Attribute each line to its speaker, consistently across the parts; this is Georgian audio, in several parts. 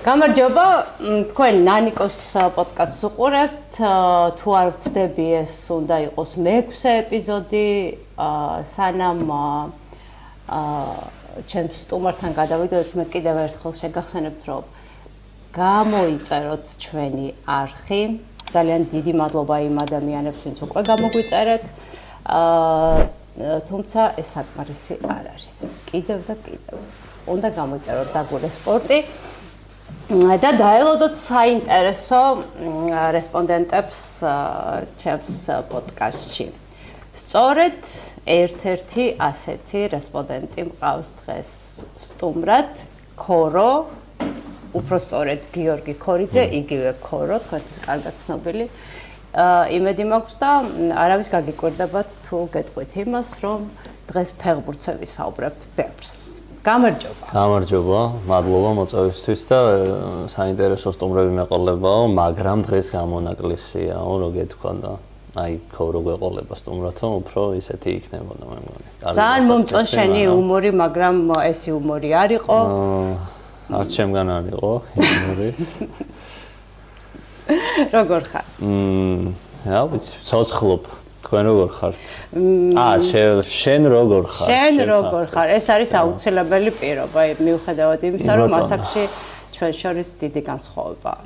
Speaker 1: გამარჯობა, თქვენ ნანიკოს პოდკასტს უყურებთ, თუ არ ვცდები ეს უნდა იყოს მე-6 ეპიზოდი, სანამ ჩემს სტუმართან გადავიდოდეთ, მე კიდევ ერთხელ შეგახსენებთ, რომ გამოიწეროთ ჩვენი არხი. ძალიან დიდი მადლობა იმ ადამიანებს, ვინც უკვე გამოგვიწერეთ. თუმცა ეს საკმარისი არ არის. კიდევ და კიდევ. უნდა გამოიწეროთ დაგურე სპორტი. და დაელოდოთ საინტერესო რესპონდენტებს ჩემს პოდკასტში. სწორედ ერთ-ერთი ასეთი რესპონდენტი მყავს დღეს სტუმრად, ქორო, უფრო სწორედ გიორგი ქორიძე, იგივე ქორო, თქვენთვის კარგად ცნობილი. იმედი მაქვს და არავის გაგიკვირდებათ თუ გეტყვით იმას, რომ დღეს ფეხბურთზე ვისაუბრებთ ბევრს. გამარჯობა.
Speaker 2: გამარჯობა, მადლობა მოწვევისთვის და საინტერესო სტუმრები მეყოლებაო, მაგრამ დღეს გამონაკლისიაო, რო გეთქვა და აი ქორო გვეყოლება სტუმრათო, უფრო ისეთი იქნებოდა მე მგონი.
Speaker 1: ძალიან მომწონს შენი ჰუმორი, მაგრამ ეს ჰუმორი არ იყო.
Speaker 2: არც ჩემგან არ იყო ჰუმორი.
Speaker 1: როგორ ხარ?
Speaker 2: რა ვიცი, ცოცხლობ. თქვენ როგორ ხართ? შენ როგორ ხარ?
Speaker 1: შენ როგორ ხარ? ეს არის აუცილებელი პირობა, მიუხედავად იმისა, რომ ასაკში ჩვენ შორის დიდი განსხვავებაა.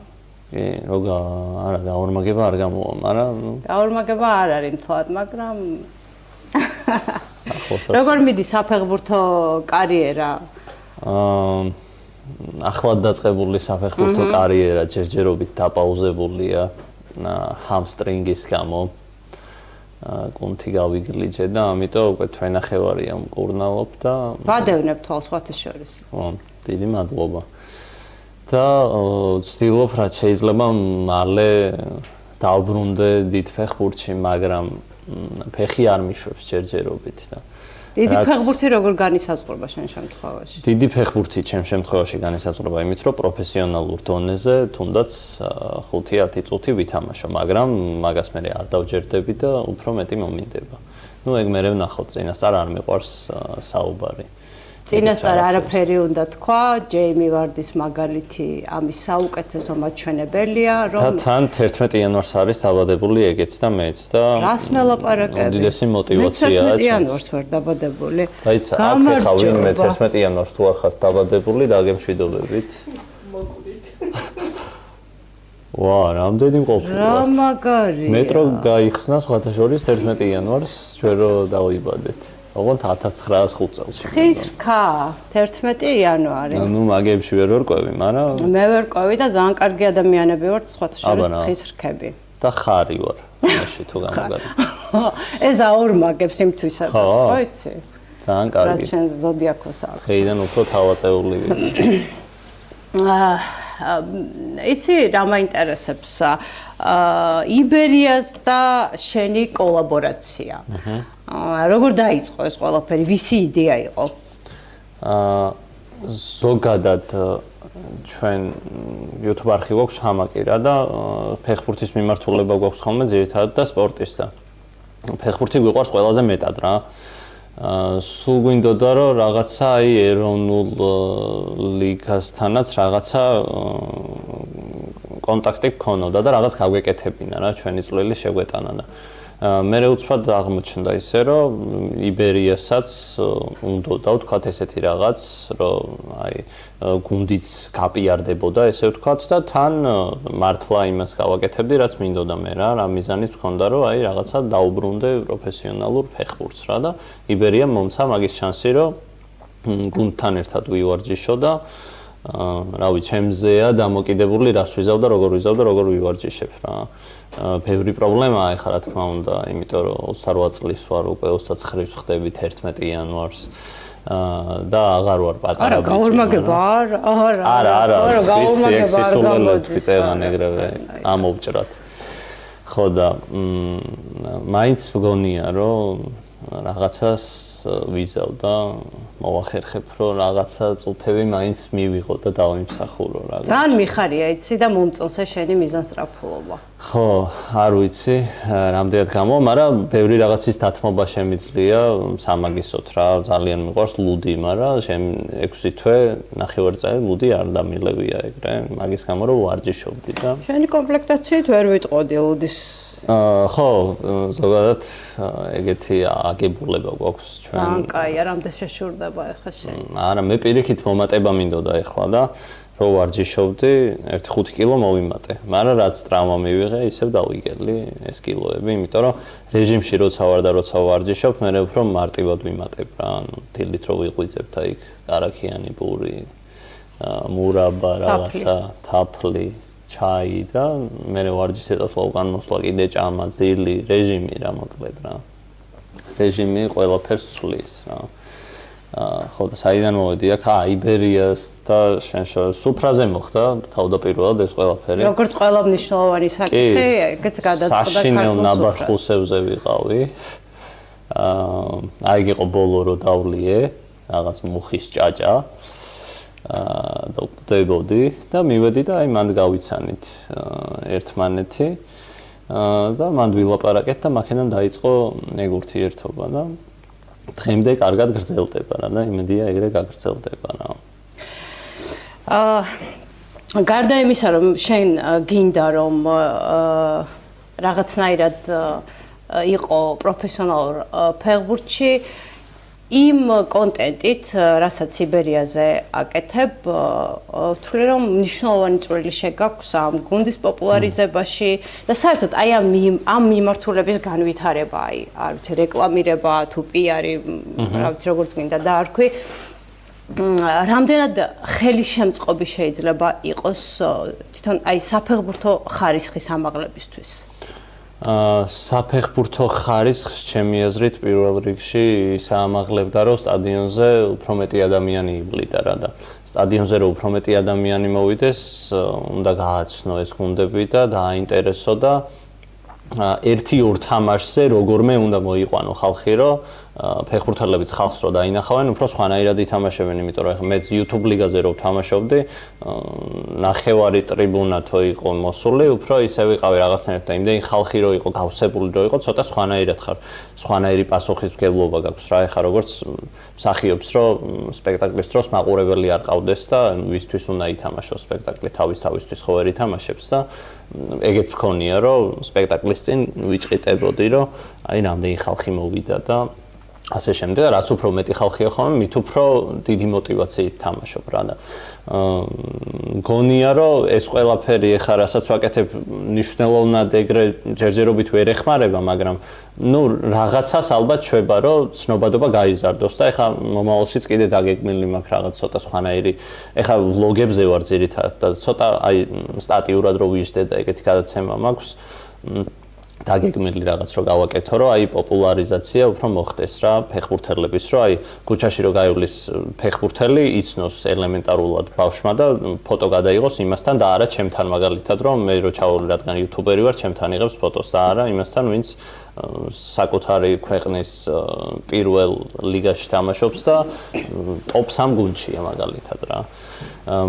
Speaker 2: კი, არა, გაორმაგება არ გამოვა, მაგრამ
Speaker 1: გაორმაგება არ არის მთლად, მაგრამ როგორ მიდის საფეხბურთო კარიერა?
Speaker 2: ახლად დაწყებული საფეხბურთო კარიერა ჯერჯერობით დაპაუზებულია ჰამსტრინგის გამო. კუნთი გავიგლიჯე და ამიტომ უკვე თვენახევარია მკურნალობ და
Speaker 1: ვადევნებ თვალს სხვათა შორის.
Speaker 2: დიდი მადლობა. და ვცდილობ რაც შეიძლება მალე დავბრუნდე დიდ ფეხბურთში, მაგრამ ფეხი არ მიშვებს ჯერჯერობით და
Speaker 1: დიდი ფეხბურთი როგორ განისაზღვრება შენ შემთხვევაში?
Speaker 2: დიდი ფეხბურთი ჩემ შემთხვევაში განისაზღვრება იმით, რომ პროფესიონალურ დონეზე თუნდაც 5-10 წუთი ვითამაშო, მაგრამ მაგას მე არ დავჯერდები და უფრო მეტი მომინდება. ეგ მე ვნახოთ, წინასწარ არ მიყვარს საუბარი.
Speaker 1: წინასწარ არაფერი უნდა თქვა, ჯეიმი ვარდის მაგალითი ამის საუკეთესო მაჩვენებელია, რომ
Speaker 2: და თან 11 იანვარს არის დაბადებული ეგეც და მეც და
Speaker 1: რას მელაპარაკები?
Speaker 2: უდიდესი мотиваციაა.
Speaker 1: 11 იანვარს ვარ დაბადებული.
Speaker 2: დაიცა, ეხლა ვინმე 11 იანვარს თუ არ ხართ დაბადებული, დაგემშვიდობებით.
Speaker 1: მოგვიდით.
Speaker 2: რამდენი მყოფი ვართ?
Speaker 1: რა მაგარია.
Speaker 2: მეტრო გაიხსნა სხვათა შორის 11 იანვარს ჩვენ რო დავიბადეთ. ოღონდ 1905 წელს.
Speaker 1: ხის რქა 11 იანვარი.
Speaker 2: მაგებში ვერ ვერკვევი, მაგრამ
Speaker 1: მე ვერკვევი და ძალიან კარგი ადამიანები ვართ სხვათა შორის ხის რქები.
Speaker 2: და ხარი ვარ, მაშინ თუ გამოგარი.
Speaker 1: ეს აორმაგებს იმთვისაც, ხო იცი?
Speaker 2: ძალიან კარგი.
Speaker 1: რაც შენ ზოდიაქოს აქვს.
Speaker 2: ხეიდან უფრო თავაწეული ვიყო.
Speaker 1: იცი რა მაინტერესებს? იბერიას და შენი კოლაბორაცია. როგორ დაიწყო ეს ყველაფერი? ვისი იდეა იყო?
Speaker 2: ზოგადად ჩვენ YouTube არხი გვაქვს ჰამაკი რა და ფეხბურთის მიმართულება გვაქვს ხოლმე ძირითადად და სპორტის და ფეხბურთი გვიყვარს ყველაზე მეტად რა. სულ გვინდოდა რომ რაღაცა აი ეროვნულ ლიგასთანაც რაღაცა კონტაქტი გქონოდა და რაღაც გავგეკეთებინა რა ჩვენი წვლილი შეგვეტანა და მე უცბად აღმოჩნდა ისე რომ იბერიასაც უნდა ვთქვათ ესეთი რაღაც რომ აი გუნდიც გაპიარდებოდა ესე ვთქვათ და თან მართლა იმას გავაკეთებდი რაც მინდოდა მე რა მიზანიც მქონდა რომ აი რაღაცა დაუბრუნდე პროფესიონალურ ფეხბურთს რა და იბერია მომცა მაგის შანსი რომ გუნდთან ერთად ვივარჯიშო და რავი ჩემზეა დამოკიდებული რას ვიზავ და როგორ ვივარჯიშებ რა ბევრი პრობლემაა ეხლა რა თქმა უნდა, იმიტომ რომ 28 წლის ვარ უკვე 29-ს ხდები 11 იანვარს და აღარ ვარ პატარა ბიჭი.
Speaker 1: გაორმაგება არა,
Speaker 2: გაორმაგება არ გამოდის. წეგან ეგრევე ამოვჭრათ. ხო და მაინც მგონია რომ რაღაცას ვიზავ და მოვახერხებ, რომ რაღაცა წუთები მაინც მივიღო და დავიმსახურო რაღაც.
Speaker 1: ძალიან მიხარია იცი და მომწონს შენი მიზანსწრაფულობა.
Speaker 2: ხო, არ ვიცი, რამდენად გამო, მაგრამ ბევრი რაღაცის დათმობა შემიძლია სამაგისოთ რა, ძალიან მიყვარს ლუდი, მაგრამ 6 თვე ნახევარწარი ლუდი არ დამილევია ეგრე, მაგის გამო რომ ვარჯიშობდი და
Speaker 1: შენი კომპლექტაციით ვერ ვიტყოდი ლუდის.
Speaker 2: ხო, ზოგადად ეგეთი აგებულება გვაქვს ჩვენ.
Speaker 1: ძალიან კაია, რამდენ შეშურდება ახლა შენ.
Speaker 2: არა, მე პირიქით მომატება მინდოდა ახლა და რო ვარჯიშობდი, 1-5 კილო მოვიმატე. მაგრამ რაც ტრავმა მივიღე, ისევ დავიგელი ეს კილოები, იმიტომ რომ რეჟიმში როცა ვარ და როცა ვარჯიშობ, მე უფრო მარტივად ვიმატებ რა, ანუ დილით რო ვიღვიძებ და იქ კარაქიანი პური, მურაბა, რაღაცა, თაფლი, ჩაი და მე ვარჯიშე და უკან მოსვლა კიდე ჭამა, ძილი, რეჟიმი რა მოკლედ რა. რეჟიმი ყველაფერს ცვლის რა. ხო და საიდან მოვედი აქ? იბერიას და შენ სუფრაზე მოხდა თავდაპირველად ეს ყველაფერი.
Speaker 1: როგორც ყველა მნიშვნელოვანი საკითხი, ეგეც გადაწყდა ქართულ
Speaker 2: საშინელ ნაბარხუსებზე ვიყავი. აი იყო ბოლო რო დავლიე, რაღაც მუხის ჭაჭა. და ვკვდებოდი და მივედი და აი მანდ გავიცანით ერთმანეთი და მანდ ვილაპარაკეთ და მაქედან დაიწყო ეგ ურთიერთობა და დღემდე კარგად გრძელდება რა და იმედია ეგრე გაგრძელდება რა.
Speaker 1: გარდა იმისა რომ შენ გინდა რომ რაღაცნაირად იყო პროფესიონალურ ფეხბურთში იმ კონტენტით, რასაც იბერიაზე აკეთებ, ვთვლი რომ მნიშვნელოვანი წვლილი შეგაქვს ამ გუნდის პოპულარიზებაში და საერთოდ აი ამ მიმართულების განვითარება, აი, არ ვიცი, რეკლამირება თუ პიარი, რა ვიცი, როგორც გინდა დაარქვი. რამდენად ხელისშემწყობი შეიძლება იყოს თვითონ აი საფეხბურთო ხარისხის ამაღლებისთვის? საფეხბურთო ხარისხს ჩემი აზრით პირველ რიგში საამაღლებდა რომ სტადიონზე უფრო მეტი ადამიანი ივლიდა რა და სტადიონზე რომ უფრო მეტი ადამიანი მოვიდეს უნდა გააცნო ეს გუნდები და დააინტერესო და 1-2 თამაშზე როგორმე უნდა მოიყვანო ხალხი რომ ფეხბურთელებიც ხალხს რო დაინახავენ, უფრო სხვანაირად ითამაშებენ, იმიტომ რომ მეც YouTube ლიგაზე რო ვთამაშობდი, ნახევარი ტრიბუნა თო იყო მოსული, უფრო ისე ვიყავი რაღაცნაირად და იმდენი ხალხი რო იყო გავსებული რო იყო, ცოტა სხვანაირად ხარ. სხვანაირი პასუხისმგებლობა გაქვს რა, ეხა როგორც მსახიობს რომ სპექტაკლის დროს მაყურებელი არ ყავდეს და ვისთვის უნდა ითამაშოს სპექტაკლი, თავისთვის ხო ვერ ითამაშებს და ეგეც მქონია რომ სპექტაკლის წინ ვიჭყიტებოდი რომ აი რამდენი ხალხი მოვიდა და ასე შემდეგ, რაც უფრო მეტი ხალხია ხოლმე, მით უფრო დიდი мотивაციით თამაშობ რა და მგონია რომ ეს ყველაფერი ეხა რასაც ვაკეთებ მნიშვნელოვნად ეგრე ჯერჯერობით ვერ ეხმარება, მაგრამ ნუ რაღაცას ალბათ შვება რომ ცნობადობა გაიზარდოს და ეხა მომავალშიც კიდე დაგეგმილი მაქვს რაღაც ცოტა სხვანაირი ეხა ვლოგებზე ვარ ძირითადად და ცოტა აი სტატიურად რო ვიждდე და ეგეთი გადაცემა მაქვს დაგეგმილი რაღაც რო გავაკეთო, რომ აი პოპულარიზაცია უფრო მოხდეს რა ფეხბურთელების, რომ აი ქუჩაში რო გაივლის ფეხბურთელი, იცნოს ელემენტარულად ბავშვმა და ფოტო გადაიღოს იმასთან და არა ჩემთან მაგალითად, რომ მე რო ჩავოლი რადგან იუთუბერი ვარ, ჩემთან იღებს ფოტოს და არა იმასთან, ვინც საკუთარი ქვეყნის პირველ ლიგაში თამაშობს და ტოპ 3 გუნდშია მაგალითად რა.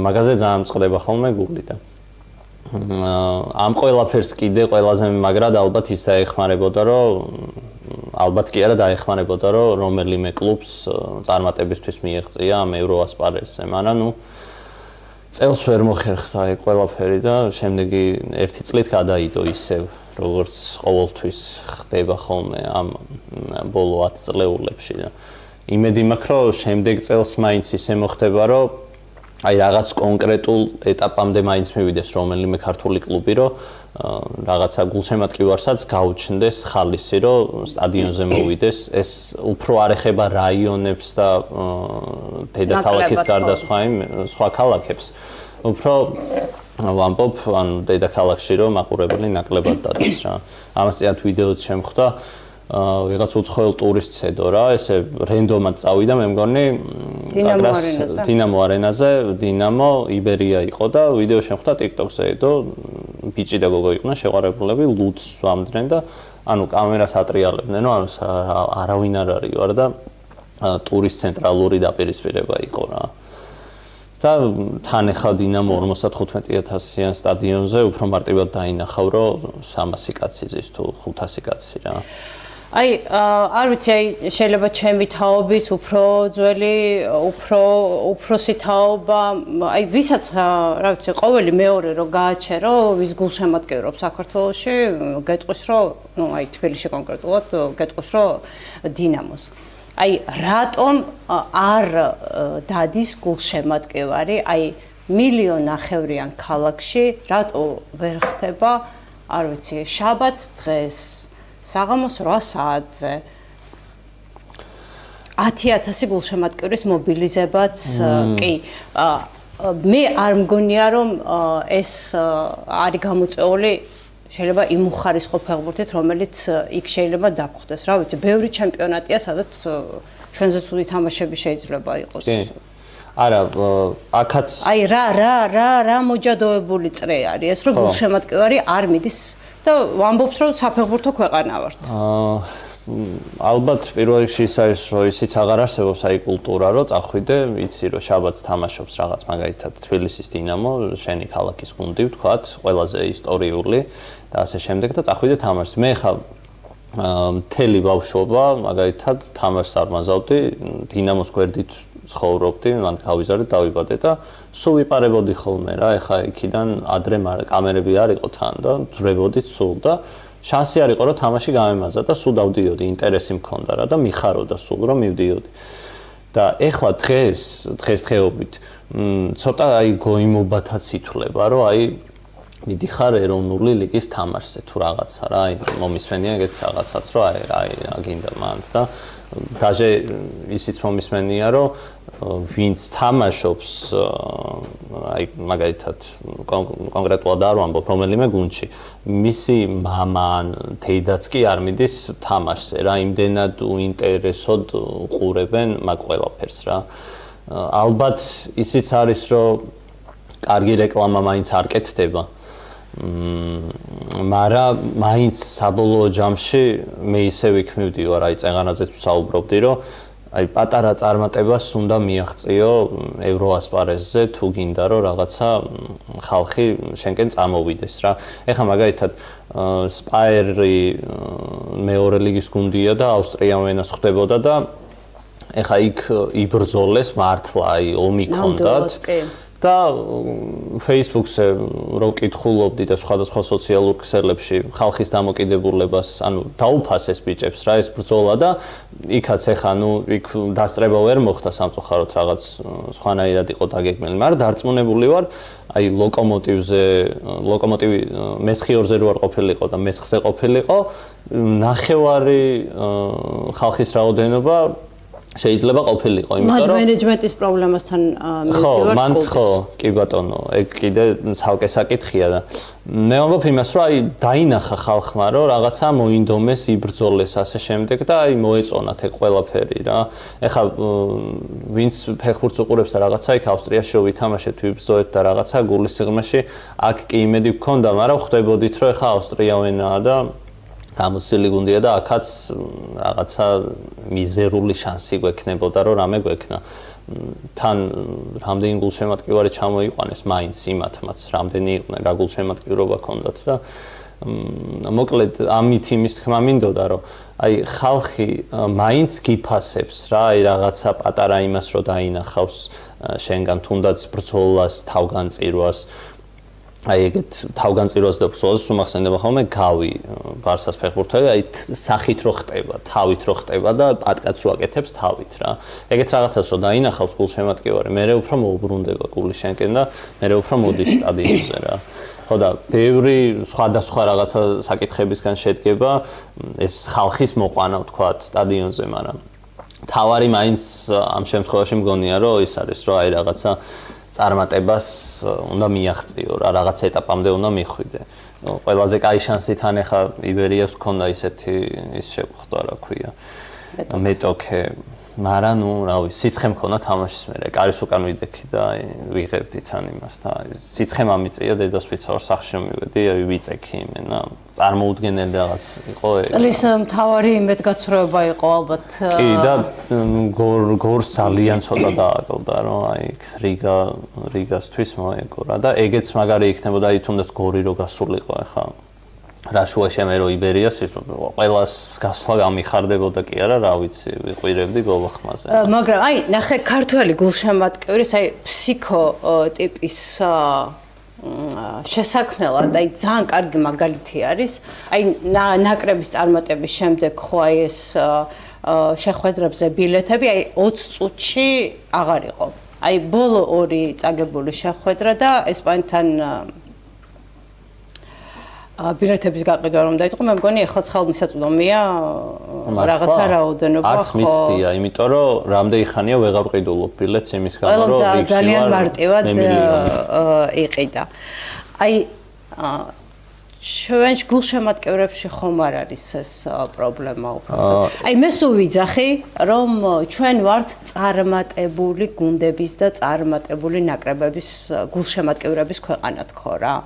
Speaker 1: მაგაზე ძალიან წყდება ხოლმე გული და ამ ყველაფერს კიდე ყველაზე მაგრად ალბათ ის დაეხმარებოდა რომ ალბათ კი არა დაეხმარებოდა რომ რომელიმე კლუბს წარმატებისთვის მიეღწია ამ ევროასპარეზზე, მაგრამ ნუ წელს ვერ მოხერხდა ეგ ყველაფერი და შემდეგი 1 წლით გადაიდო ისევ როგორც ყოველთვის ხდება ხოლმე ამ ბოლო 10 წლეულებში და იმედი მაქვს რომ შემდეგ წელს მაინც ისე მოხდება რომ აი რაღაც კონკრეტულ ეტაპამდე მაინც მივიდეს რომელიმე ქართული კლუბი, რომ რაღაცა გულშემატკივარსაც გაუჩნდეს ხალისი, რომ სტადიონზე მოვიდეს, ეს უფრო არ ეხება რაიონებს და დედაქალაქის გარდა სხვა ქალაქებს. უფრო ვამბობ, ანუ დედაქალაქში რომ მაყურებელი ნაკლებად დადეს რა. ამასწინათ ვიდეოც შემხვდა ვიღაც უცხოელ ტურისტს ედო რა, ესე რენდომად წავიდა, მე მგონი დინამო არენაზე, დინამო იბერია იყო და ვიდეო შემხვდა TikTok-ზე ედო, ბიჭი და გოგო იყვნენ შეყვარებულები, ლუდს სვამდნენ და ანუ კამერას ატრიალებდნენ, რომ არავინ არ არის ვარ და ტურის ცენტრალური დაპირისპირება იყო რა. და თან ახლა დინამო 55,000-იან სტადიონზე უფრო მარტივად დაინახავ, რომ 300 კაცი ზის თუ 500 კაცი რა.
Speaker 3: აი, არ ვიცი, აი შეიძლება ჩემი თაობის უფრო ძველი, უფროსი თაობა, აი ვისაც რა ვიცი, ყოველი მეორე რო გააჩერო, ვის გულშემატკივრობს საქართველოში, გეტყვის რომ, ну, აი თბილისში კონკრეტულად გეტყვის რომ დინამოს. აი რატომ არ დადის გულშემატკივარი, აი 1,500,000-იან ქალაქში რატო ვერ ხდება, არ ვიცი, შაბათ დღეს საღამოს 8 საათზე 10,000 გულშემატკივრის მობილიზებაც კი მე არ მგონია რომ ეს არის გამოწვეული შეიძლება იმ უხარისხო ფეხბურთით რომელიც იქ შეიძლება დაგხვდეს რა ვიცი ბევრი ჩემპიონატია სადაც ჩვენზე ცუდი თამაშები შეიძლება იყოს
Speaker 1: კი არა აქაც
Speaker 3: აი რა მოჯადოებული წრე არის ეს რომ გულშემატკივარი არ მიდის და ვამბობთ რომ საფეხბურთო ქვეყანა ვართ
Speaker 1: ალბათ პირველ რიგში ის არის რომ ისიც აღარ არსებობს აი კულტურა რომ წახვიდე იცი რომ შაბათს თამაშობს რაღაც მაგალითად თბილისის დინამო შენი ქალაქის გუნდი ვთქვათ ყველაზე ისტორიული და ასე შემდეგ და წახვიდე თამაშს მე ხა მთელი ბავშვობა მაგალითად თამაშს არ მაზავდი დინამოს გვერდით ცხოვრობდი მან გავიზარდე დავიბადე და სულ ვიპარებოდი ხოლმე რა ეხა იქიდან ადრე კამერები არ იყო თან და ძრებოდით სულ და შანსი არ იყო რომ თამაში გამემაზა და სულ დავდიოდი ინტერესი მქონდა რა და მიხაროდა სულ რომ მივდიოდი და ეხლა დღესდღეობით ცოტა აი გოიმობათაც ითვლება რომ აი მიდიხარ ეროვნული ლიგის თამაშზე თუ რაღაცა რა აი მომისმენია ეგეც რაღაცაც რომ აი აგინდა მანდ და დაჟე ისიც მომისმენია რომ ვინც თამაშობს აი მაგალითად კონკრეტულად არ ვამბობ რომელიმე გუნდში მისი მამა ან დედაც კი არ მიდის თამაშზე რა იმდენად უინტერესოდ უყურებენ მაგ ყველაფერს რა ალბათ ისიც არის რომ კარგი რეკლამა მაინც არ კეთდება მაგრამ მაინც საბოლოო ჯამში მე ისე ვიქმნივდი ვარ აი წეღანაზეც ვსაუბრობდი რომ აი პატარა წარმატებას უნდა მიაღწიო ევროასპარეზზე თუ გინდა რომ რაღაცა ხალხი შენკენ წამოვიდეს რა ეხლა მაგალითად სპაერი მეორე ლიგის გუნდია და ავსტრიავენას ხვდებოდა და ეხლა იქ იბრძოლეს მართლა აი ომი ქონდათ და Facebook-ზე რო კითხულობდი და სხვადასხვა სოციალურ ქსელებში ხალხის დამოკიდებულებას, ანუ დაუფასეს ბიჭებს რა ეს ბრძოლა და იქაც ეხა ნუ იქ დასწრება ვერ მოხდა სამწუხაროდ რაღაც სხვანაირად იყო დაგეგმილი, მაგრამ დარწმუნებული ვარ აი ლოკომოტივი მესხიორზე რო არ ყოფილიყო და მესხზე ყოფილიყო, ნახევარი ხალხის რაოდენობა შეიძლება ყოფილიყო,
Speaker 3: იმიტომ რომ მენეჯმენტის პრობლემასთან
Speaker 1: მივდივარ მან ხო, კი ბატონო, ეგ კიდე ცალკე საკითხია და მე ვამბობ იმას, რომ აი დაინახა ხალხმა, რომ რაღაცა მოინდომეს, იბრძოლეს ასე შემდეგ და აი მოეწონათ ეგ ყველაფერი რა. ეხლა ვინც ფეხბურთს უყურებს და რაღაცა იქ ავსტრიაში რო ვითამაშეთ, ვიბრძოლეთ და რაღაცა გულის სიღრმეში აქ კი იმედი გქონდა, მაგრამ ხვდებოდით, რომ ეხლა ავსტრიავენაა და გამოცდილი გუნდია და აქაც რაღაცა მიზერული შანსი გვექნებოდა რომ რამე გვექნა. თან რამდენი გულშემატკივარი ჩამოიყვანეს მაინც იმათმაც, რამდენი იყვნენ, რა გულშემატკივრობა ჰქონდათ და მოკლედ ამით იმის თქმა მინდოდა რომ აი ხალხი მაინც გიფასებს რა, აი რაღაცა პატარა იმას რომ დაინახავს შენგან თუნდაც ბრძოლას, თავგანწირვას აი ეგეთ თავგანწირვას და ბრძოლას უმახსენდება ხოლმე გავი ბარსას ფეხბურთელი აი სახით რო ხტება, თავით რო ხტება და პატკაც რო აკეთებს თავით რა. ეგეთ რაღაცას რო დაინახავს გულშემატკივარი, მე უფრო მოუბრუნდება გული შენკენ და მე უფრო მოდის სტადიონზე რა. ხო და ბევრი სხვადასხვა რაღაცა საკითხებისგან შედგება ეს ხალხის მოყვანა ვთქვათ სტადიონზე, მაგრამ თავარი მაინც ამ შემთხვევაში მგონია რომ ის არის რომ აი რაღაცა წარმატებას უნდა მიაღწიო რა რაღაც ეტაპამდე უნდა მიხვიდე. ყველაზე კაი შანსი თან ახლა იბერიას ჰქონდა ისეთი ის შეხვდა რა ქვია. მეტოქე
Speaker 2: მაგრამ ნუ რა ვიცი, სიცხე მქონა თამაშის მერე, კარის უკან ვიდექი და ვიღებდით ან იმას და სიცხე მამიწია დედას ფიცაურ სახლში მივედი, ვიწექი იმენა, წარმოუდგენელი რაღაც იყო ეს.
Speaker 3: წლის მთავარი იმედგაცრუება იყო ალბათ.
Speaker 2: კი და გორს ძალიან ცოტა დააკლდა, რომ აი რიგასთვის მოეგო რა და ეგეც მაგარი იქნებოდა, აი თუნდაც გორი რო გასულიყო ახლა. რა შუაში მე რო იბერიას ის ყველას გასვლა გამიხარდებოდა კი არა, რა ვიცი, ვიყვირებდი გოლახმაზე.
Speaker 3: მაგრამ აი ნახე ქართველი გულშემატკივრის აი ფსიქოტიპის შესაქმნელად აი ძალიან კარგი მაგალითი არის. აი ნაკრების წარმატების შემდეგ ხო აი ეს შეხვედრებზე ბილეთები აი 20 წუთში აღარ იყო. აი ბოლო ორი წაგებული შეხვედრა და ესპანეთთან ბილეთების გაყიდვა რომ დაიწყო, მე მგონი ახლა ცხელმისაწვდომია რაღაცა რაოდენობა ხო.
Speaker 2: არც მიცდია, იმიტომ რომ რამდენი ხანია ვეღარ ყიდულობ ბილეთს იმის გამო რომ რიგში
Speaker 3: ძალიან მარტივად იყიდა. აი ჩვენ გულშემატკივრებში ხომ არ არის ეს პრობლემა უბრალოდ. აი მე სულ ვიძახი, რომ ჩვენ ვართ წარმატებული გუნდების და წარმატებული ნაკრებების გულშემატკივრების ქვეყანა თქო რა.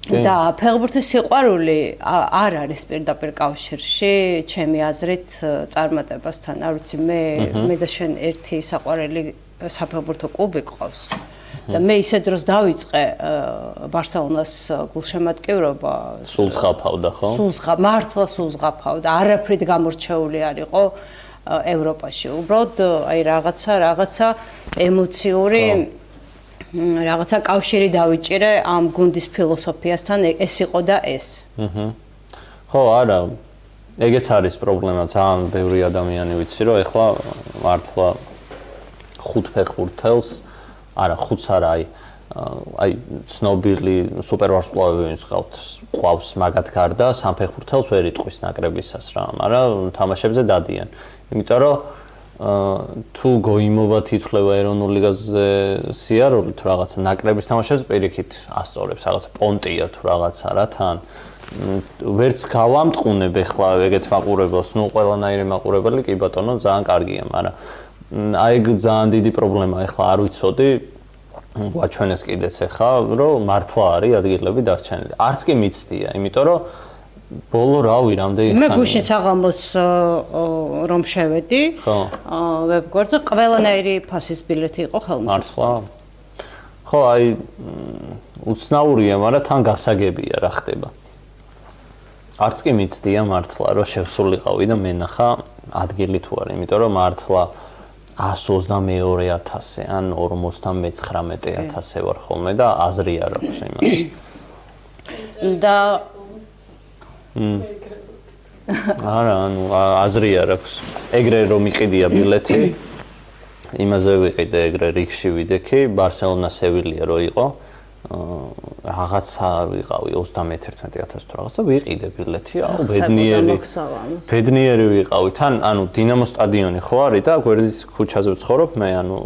Speaker 3: და ფეხბურთის სიყვარული არ არის პირდაპირ კავშირში ჩემი აზრით წარმატებასთან. არ ვიცი მე და შენ ერთი საყვარელი საფეხბურთო კლუბი ყავს და მე ისე დროს დავიწყე ბარსელონას გულშემატკივრობა.
Speaker 2: სულ ზღაფავდა ხო?
Speaker 3: მართლა სულ ზღაფავდა. არაფრით გამორჩეული არ იყო ევროპაში. უბრალოდ აი რაღაცა ემოციური რაღაცა კავშირი დავიჭირე ამ გუნდის ფილოსოფიასთან, ეს იყო და ეს.
Speaker 2: ხო, არა. ეგეც არის პრობლემა, ძალიან ბევრი ადამიანი ვიცი, რომ ეხლა მართლა ხუთ ფეხბურთელს, არა, ხუთს არა, აი ცნობილი სუპერვარსკვლავები ვინც ყავს მაგათ გარდა, სამ ფეხბურთელს ვერ იტყვის ნაკრებისას რა, მაგრამ თამაშებზე დადიან. იმიტომ რომ თუ გოიმობა თითქლება ეროვნულ ლიგაზე სიარული თუ რაღაცა ნაკრების თამაშებს პირიქით ასწორებს რაღაცა პონტია თუ რაღაცა რა თან ვერც გავამტყუნებ ახლა ეგეთ მაყურებელს ნუ ყველანაირი მაყურებელი კი ბატონო ძალიან კარგია მაგრამ აი ეგ ძალიან დიდი პრობლემა ახლა არ ვიცოდი გვაჩვენეს კიდეც ახლა რომ მართლა არის ადგილები დარჩენილი არც კი მიცდია იმიტომ რომ ბოლო რავი რამდენი
Speaker 3: ხანი მე გუშინ საღამოს რომ შევედი ვებგვერდზე ყველანაირი ფასის ბილეთი იყო ხელმისაწვდომი
Speaker 2: ხო აი უცნაურია მაგრამ თან გასაგებია რა ხდება არც კი მიცდია მართლა რომ შევსულიყავი და მენახა ადგილი თუ არის იმიტომ რომ მართლა 122.000 ან 59.000 ვარ ხოლმე და აზრი არ აქვს იმას
Speaker 3: და
Speaker 2: არა, ანუ აზრი არ აქვს. ეგრე რომ იყიდია ბილეთი, იმაზე ვიყიდე ეგრე რიგში ვიდექი, ბარსელონა სევილია რო იყო. რაღაცა ვიყავი 31.000 თუ რაღაცა ვიყიდე ბილეთი, აუ ბედნიერი ვიყავი. თან ანუ დინამო სტადიონი ხო არის და გვერდით ქუჩაზე ვცხოვრობ მე, ანუ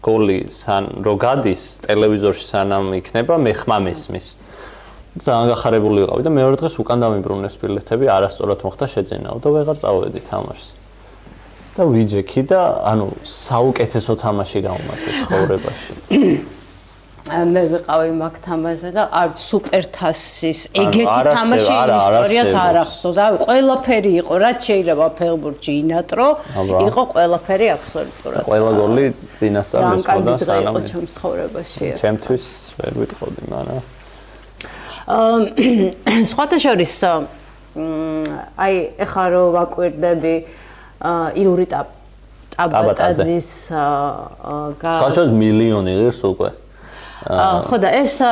Speaker 2: გოლი რო გადის ტელევიზორში სანამ იქნება, მე ხმა მესმის. ძალიან გახარებული ვიყავი და მეორე დღეს უკან დამიბრუნეს ბილეთები, არასწორად მოხდა შეძენაო და ვეღარ წავედი თამაშს. და ვიჯექი და ანუ საუკეთესო თამაში გავმასე ცხოვრებაში.
Speaker 3: მე ვიყავი მაგ თამაშზე და არ სუპერთასის ეგეთი თამაში ისტორიას არ ახსოვს. აი ყველაფერი იყო, რაც შეიძლება ფეხბურთში ინატრო, იყო ყველაფერი აბსოლუტურად.
Speaker 2: ყველა გოლი წინასწარ მესხოდა სანამ
Speaker 3: ჩემს ცხოვრებაში.
Speaker 2: ჩემთვის ვერ ვიტყოდი, მაგრამ
Speaker 3: სხვათა შორის აი ეხლა რო ვაკვირდები იური ტაბატაძის
Speaker 2: ხაშოს მილიონი ღირს უკვე
Speaker 3: ხო და ეს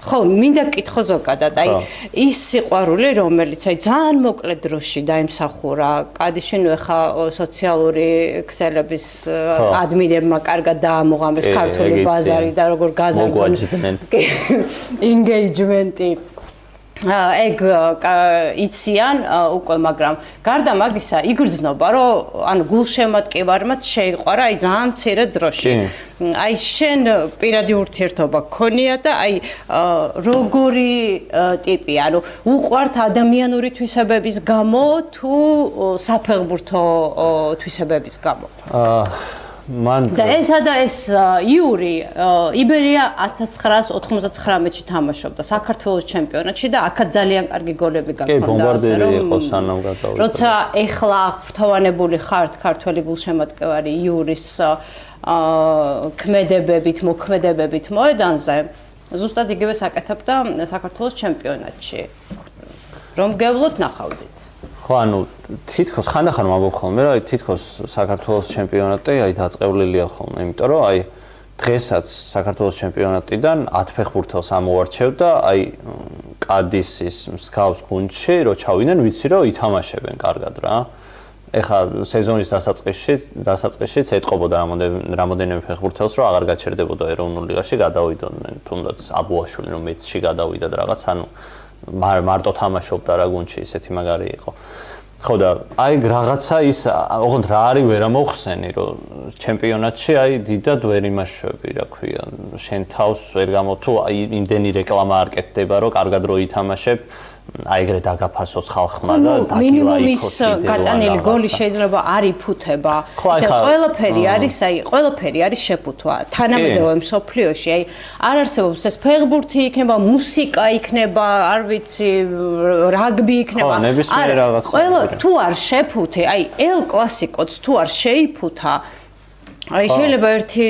Speaker 3: ხო მინდა კითხო ზოგადად აი ის სიყვარული რომელიც აი ძალიან მოკლე დროში დაიმსახურა კადიშინო ეხა სოციალური ქსელების ადმინებმა კარგად დაამოღამეს ქართული ბაზარი და როგორ გაზარდა ინგეიჯმენტი ეგ იციან უკვე, მაგრამ გარდა მაგისა იგრძნობა, რომ ანუ გულშემატკივარმა შეიყვარა აი ძალიან მცირე დროში. აი შენ პირადი ურთიერთობა გქონია და აი როგორი ტიპი, ანუ უყვართ ადამიანური თვისებების გამო თუ საფეხბურთო თვისებების გამო? და ესა და ეს იური იბერია 1999-ში თამაშობდა საქართველოს ჩემპიონატში და აქაც ძალიან კარგი გოლები გაქონდა.
Speaker 2: კი, ბომბარდირი იყო სანამ გადავიდა.
Speaker 3: როცა ეხლა აღფრთოვანებული ხართ ქართველი გულშემატკივარი იურის მოქმედებებით მოედანზე, ზუსტად იგივე საკეთებდა საქართველოს ჩემპიონატში. რომ გევლოთ ნახავდით.
Speaker 2: ხო, ანუ თითქოს ხანდახან ვამბობ ხოლმე, რომ თითქოს საქართველოს ჩემპიონატი აი დაწყევლილია ხოლმე, იმიტომ რომ აი დღესაც საქართველოს ჩემპიონატიდან 10 ფეხბურთელს ამოვარჩევ და აი კადისის მსგავს გუნდში რო ჩავიდნენ, ვიცი რომ ითამაშებენ კარგად რა. ეხლა სეზონის დასაწყისშიც ეტყობოდა რამოდენიმე ფეხბურთელს, რომ აღარ გაჩერდებოდა ეროვნულ ლიგაში, გადავიდოდნენ, თუნდაც აბუაშვილი რომ მეცში გადავიდა და რაღაც, ანუ მარტო თამაშობდა რა გუნდში, ისეთი მაგარი იყო. ხო და აი რაღაცა ის, ოღონდ რა არის ვერ ამოვხსენი, რომ ჩემპიონატში აი დიდად ვერ იმაშვები, რა ქვია, შენ თავს ვერ გამო თუ აი იმდენი რეკლამა არ კეთდება, რომ კარგად რო ითამაშებ, აი ეგრე დაგაფასოს ხალხმა და დაგილა
Speaker 3: მინიმუმის გატანილი გოლი შეიძლება არ იფუთება. ისე ყველაფერი არის შეფუთვა. თანამედროვე მსოფლიოში აი არ არსებობს ეს ფეხბურთი იქნება, მუსიკა იქნება, არ ვიცი, რაგბი იქნება. ყველა თუ არ შეფუთე, აი ელ კლასიკოც თუ არ შეიფუთა, აი შეიძლება ერთი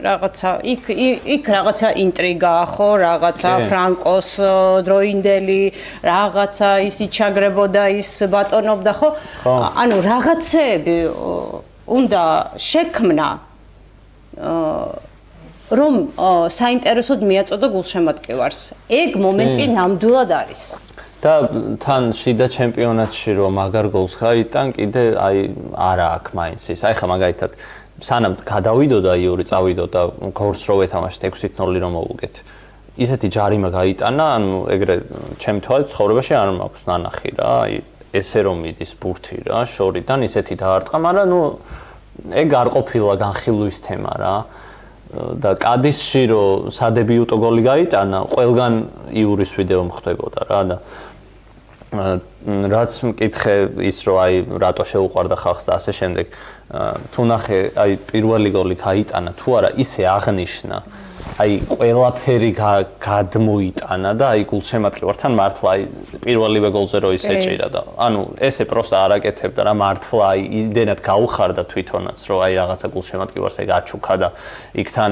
Speaker 3: რაღაცა იქ რაღაცა ინტრიგაა ხო, რაღაცა ფრანკოს დროინდელი, რაღაცა ის იჩაგრებოდა, ის ბატონობდა ხო? ანუ რაღაცეები უნდა შექმნა რომ საინტერესოდ მიაწოდო გულშემატკივარს. ეგ მომენტი ნამდვილად არის.
Speaker 2: და თან შიდა ჩემპიონატში რომ მაგარ გოლს გაიტან, კიდე აი არა აქ მაინც ის. აი ხა მაგალითად სანამ გადავიდოდა იური წავიდოდა გორს რო ვეთამაშეთ 6-0 რომ მოვუგეთ. ისეთი ჯარიმა გაიტანა, ანუ ეგრე ჩემი თვალით ცხოვრებაში არ მაქვს ნანახი რა, აი ესე რომ მიდის ბურთი რა, შორიდან ისეთი დაარტყა, მაგრამ ნუ ეგ არ ყოფილა განხილვის თემა რა. და კადისში რო სადებიუტო გოლი გაიტანა, ყველგან იურის ვიდეო მხდებოდა რა და რაც მკითხე ის რომ აი რატო შეუყვარდა ხალხს და ასე შემდეგ თუ ნახე აი პირველი გოლი გაიტანა თუ არა ისე აღნიშნა აი ყველაფერი გადმოიტანა და აი გულშემატკივართან მართლა აი პირველივე გოლზე რო ის ეჭირა და ანუ ესე პროსტა არ აკეთებდა რა მართლა აი იმდენად გაუხარდა თვითონაც რომ აი რაღაცა გულშემატკივარს ეგ აჩუქა და იქთან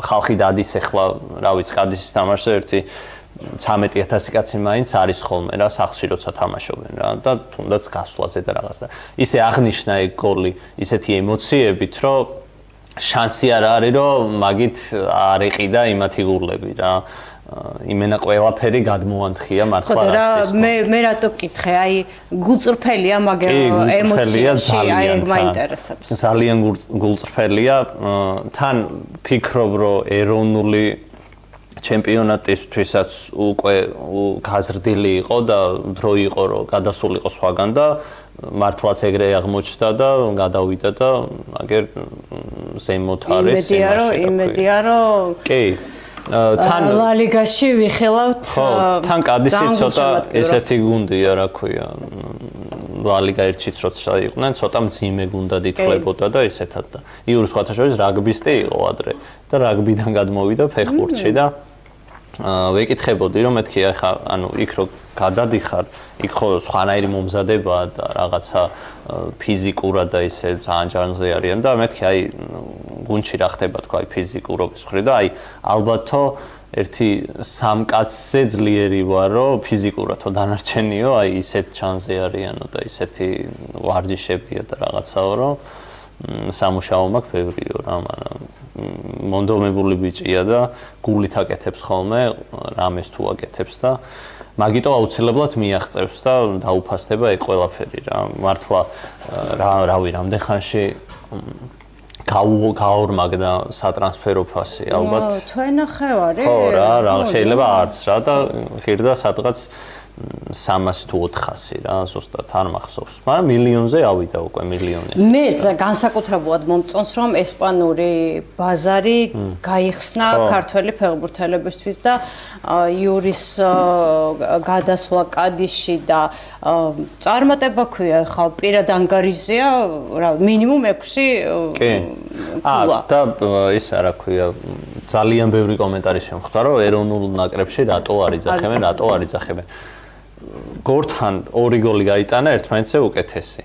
Speaker 2: ხალხი დადის ეხლა რა ვიცი კადისის თამაშზე ერთი 13000 კაცი მაინც არის ხოლმე რა სახლში როცა თამაშობენ რა და თუნდაც გასვლაზე და რაღაც და ისე აღნიშნა ეგ გოლი ისეთი ემოციებით რომ შანსი არ არის რომ მაგით არ ეყიდა იმათი გულები რა იმენა ყველაფერი გადმოანთხია მართლა
Speaker 3: რა მე რატო კითხე აი გულწრფელია მაგ ემოციაში აი ეგ მაინტერესებს
Speaker 2: ძალიან გულწრფელია თან ფიქრობ რომ ეროვნული ჩემპიონატისთვისაც უკვე გაზრდილი იყო და დრო იყო რომ გადასულიყო სხვაგან და მართლაც ეგრე აღმოჩნდა და გადავიდა და აგერ ზემოთ არის
Speaker 3: იმედია რომ
Speaker 2: კი თან
Speaker 3: ლა ლიგაში ვიხილავთ
Speaker 2: თან კადისი ცოტა ესეთი გუნდია რა ქვია ლა ლიგა ერთშიც როცა იყვნენ ცოტა მძიმე გუნდად ითვლებოდა და ესეთად და იური სხვათა შორის რაგბისტი იყო ადრე და რაგბიდან გადმოვიდა ფეხბურთში და ვეკითხებოდი რომ მეთქი ახლა ანუ იქ რო გადადიხარ იქ ხო სხვანაირი მომზადებაა და რაღაცა ფიზიკურად და ისე ძალიან ჯანზე არიან და მეთქი აი გუნდში რა ხდება თქო აი ფიზიკურობის მხრივ და აი ალბათო ერთი სამ კაცზე ძლიერი ვარო ფიზიკურადო დანარჩენიო აი ისეთ ჩანზე არიანო და ისეთი ვარჯიშებია და რაღაცაო რომ სამუშაო მაქვს ბევრიო რა მაგრამ მონდომებული ბიჭია და გულით აკეთებს ხოლმე რამეს თუ აკეთებს და მაგიტო აუცილებლად მიაღწევს და დაუფასდება ეგ ყველაფერი რა მართლა რავი რამდენ ხანში გაორმაგდა სატრანსფერო ფასი ალბათ.
Speaker 3: თუ ენახევარი?
Speaker 2: ხო რა, შეიძლება არც რა და ხირდა სადღაც 300 თუ 400 რა, ზუსტად არ მახსოვს. მაგრამ მილიონზე ავიდა უკვე მილიონი.
Speaker 3: მე განსაკუთრებულად მომწონს რომ ესპანური ბაზარი გაიხსნა ქართველი ფეხბურთელებისთვის და იურის გადასვლა კადისში და წარმატება ქვია ხა პირად ანგარიზია რა მინიმუმ 6
Speaker 2: კი. და ის არა ქვია ძალიან ბევრი კომენტარი შემხვდა რომ ეროვნულ ნაკრებში რატო არ იძახებენ. გორთან 2 გოლი გაიტანა ერთმანეთზე უკეთესი.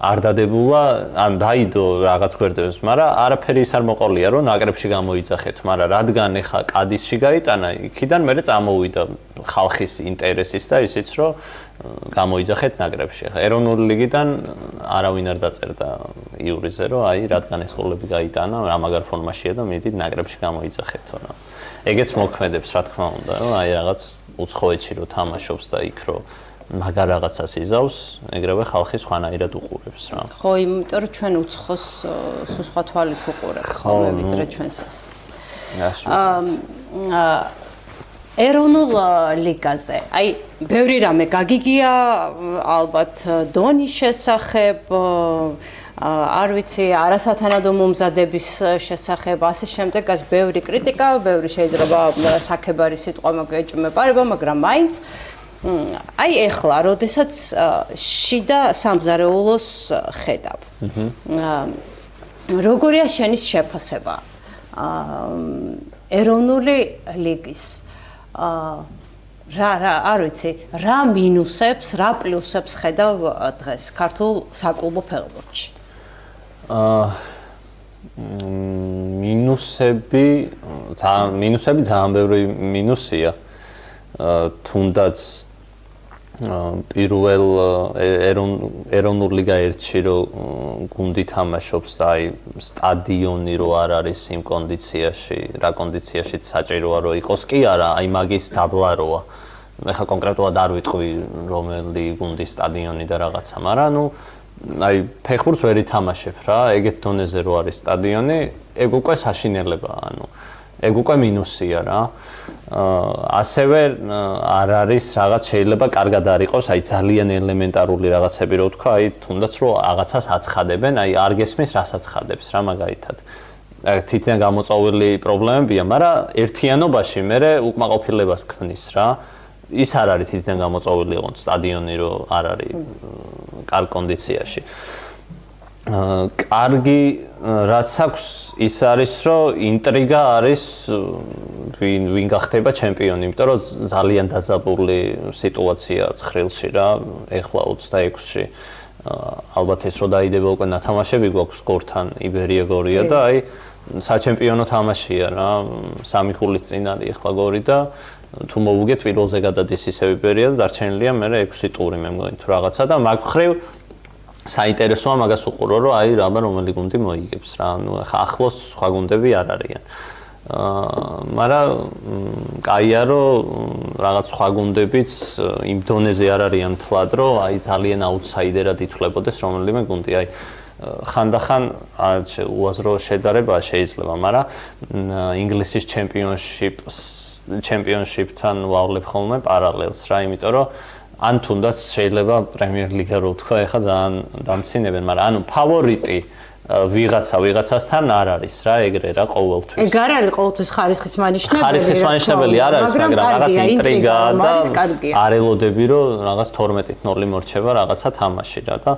Speaker 2: არ დადებულა, ან დაიდო რაღაც გვერდებს, მაგრამ არაფერი ის არ მოყოლია, რომ ნაკრებში გამოიძახეთ, მაგრამ რადგან ეხა კადისში გაიტანა, იქიდან მერე წამოვიდა ხალხის ინტერესის და ისიც რომ გამოიძახეთ ნაკრებში. ეხა ეროვნული ლიგიდან არავინ არ დაწერდა იურიზე, რომ აი რადგან ეს გოლები გაიტანა, რა მაგარ ფორმაშია და მიდით ნაკრებში გამოიძახეთო რა. ეგეც მოქმედებს, რა თქმა უნდა, რომ აი რაღაც უცხოეთში რო თამაშობს და იქ რო მაგარ რაღაცას იზავს, ეგრევე ხალხი სხვანაირად უყურებს რა.
Speaker 3: ხო, იმიტომ რომ ჩვენ უცხოს სულ სხვა თვალით უყურებთ, ხოლმე ვიდრე ჩვენსას. ეროვნულ ლიგაზე, აი, ბევრი რამე გაგიგია, ალბათ დონის შესახებ, არ ვიცი, არასათანადო მომზადების შესახებ, ასე შემდეგ, გას ბევრი კრიტიკა, ბევრი შეიძლება საქებარი სიტყვა მოგეჭმება, მაგრამ მაინც აი ეხლა, როდესაც შიდა სამზარეულოს ხედავ. როგორია შენის შეფასება ეროვნული ლიგის? არ ვიცი, რა მინუსებს, რა პლუსებს ხედავ დღეს ქართულ საკლუბო ფეხბურთში?
Speaker 2: მინუსები ძალიან ბევრი მინუსია. თუნდაც პირველ ეროვნულ ლიგა 1-ში რო გუნდი თამაშობს და აი სტადიონი რო არ არის იმ კონდიციაში, რა კონდიციაშიც საჭიროა რომ იყოს, კი არა, აი მაგის დაბლაროა. ეხლა კონკრეტულად არ ვიტყვი რომელი გუნდის სტადიონი და რაღაცა, მაგრამ ნუ აი ფეხბურთს ვერ ითამაშებ რა, ეგეთ დონეზე რო არის სტადიონი, ეგ უკვე საშინელებაა, ანუ ეგ უკვე მინუსია რა. ასევე არ არის რაღაც შეიძლება კარგად არ იყოს, აი ძალიან ელემენტარული რაღაცები რო ვთქვა, აი თუნდაც რო რაღაცას აცხადებენ, აი არ გესმის რას აცხადებს რა მაგალითად. თითქოს გამოწვეული პრობლემებია, მაგრამ ერთიანობაში მე უკმაყოფილებას ქმნის რა. ის არ არის თითქოს გამოწვეული ოღონდ სტადიონი რო არ არის კარგ კონდიციაში. კარგი რაც აქვს ის არის რომ ინტრიგა არის ვინ გახდება ჩემპიონი, იმიტომ რომ ძალიან დაძაბული სიტუაცია ცხრილში რა, ეხლა 26-ში ალბათ ეს რო დაიდება უკვე ნათამაშები გვაქვს გორთან იბერია გორია და აი საჩემპიონო თამაშია რა, 3 ხულით წინ არის ეხლა გორი და თუ მოვუგეთ პირველზე გადადის ისევ იბერია და დარჩენილია მე 6 ტური მე მგონი თუ რაღაცა და მაგ ხრივ საინტერესოა მაგას უყურო რომ აი რაბა რომელი გუნდი მოიგებს რა, ანუ ახლა ახლოს სხვა გუნდები არ არიან. მაგრამ კაია რომ რაღაც სხვა გუნდებიც იმ დონეზე არ არიან თლად რომ აი ძალიან აუთსაიდერად ითვლებოდეს რომელიმე გუნდი. აი ხანდახან უაზრო შედარება შეიძლება, მაგრამ ინგლისის ჩემპიონშიპთან ვავლებ ხოლმე პარალელს რა, იმიტომ რომ ან თუნდაც შეიძლება პრემიერ ლიგა რო ვთქვა, ეხლა ძალიან დამცინებენ, მაგრამ ანუ ფავორიტი ვიღაცასთან არ არის რა, ეგრე რა ყოველთვის.
Speaker 3: ეგ არ არის ყოველთვის ხარისხის მანიშნებელი.
Speaker 2: ხარისხის მანიშნებელი არ არის, მაგრამ რაღაც ინტრიგა და არ ელოდები რომ რაღაც 12-0 მორჩება რაღაცა თამაში რა და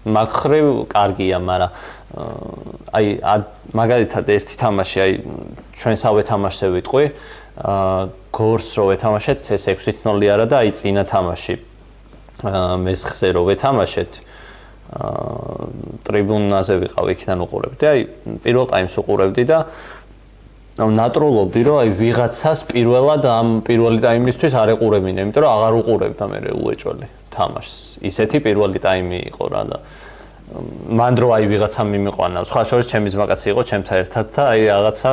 Speaker 2: მაგ ხრივ კარგია, მაგრამ აი მაგალითად ერთი თამაში, აი ჩვენსავე თამაშზე ვიტყვი, გორს რო ვეთამაშეთ, ეს 6-0 არა და აი წინა თამაში მესხზე რო ვეთამაშეთ, ტრიბუნაზე ვიყავ, იქიდან უყურებდი, აი პირველ ტაიმს უყურებდი და ნატრულობდი რომ აი ვიღაცას პირველად ამ პირველი ტაიმისთვის არ ეყურებინა, იმიტომ რომ აღარ უყურებდა მე უეჭველი თამაშს. ისეთი პირველი ტაიმი იყო რა და მან რო აი ვიღაცამ მიმიყვანა, სხვა შორის ჩემი ძმაკაცი იყო ჩემთან ერთად და აი რაღაცა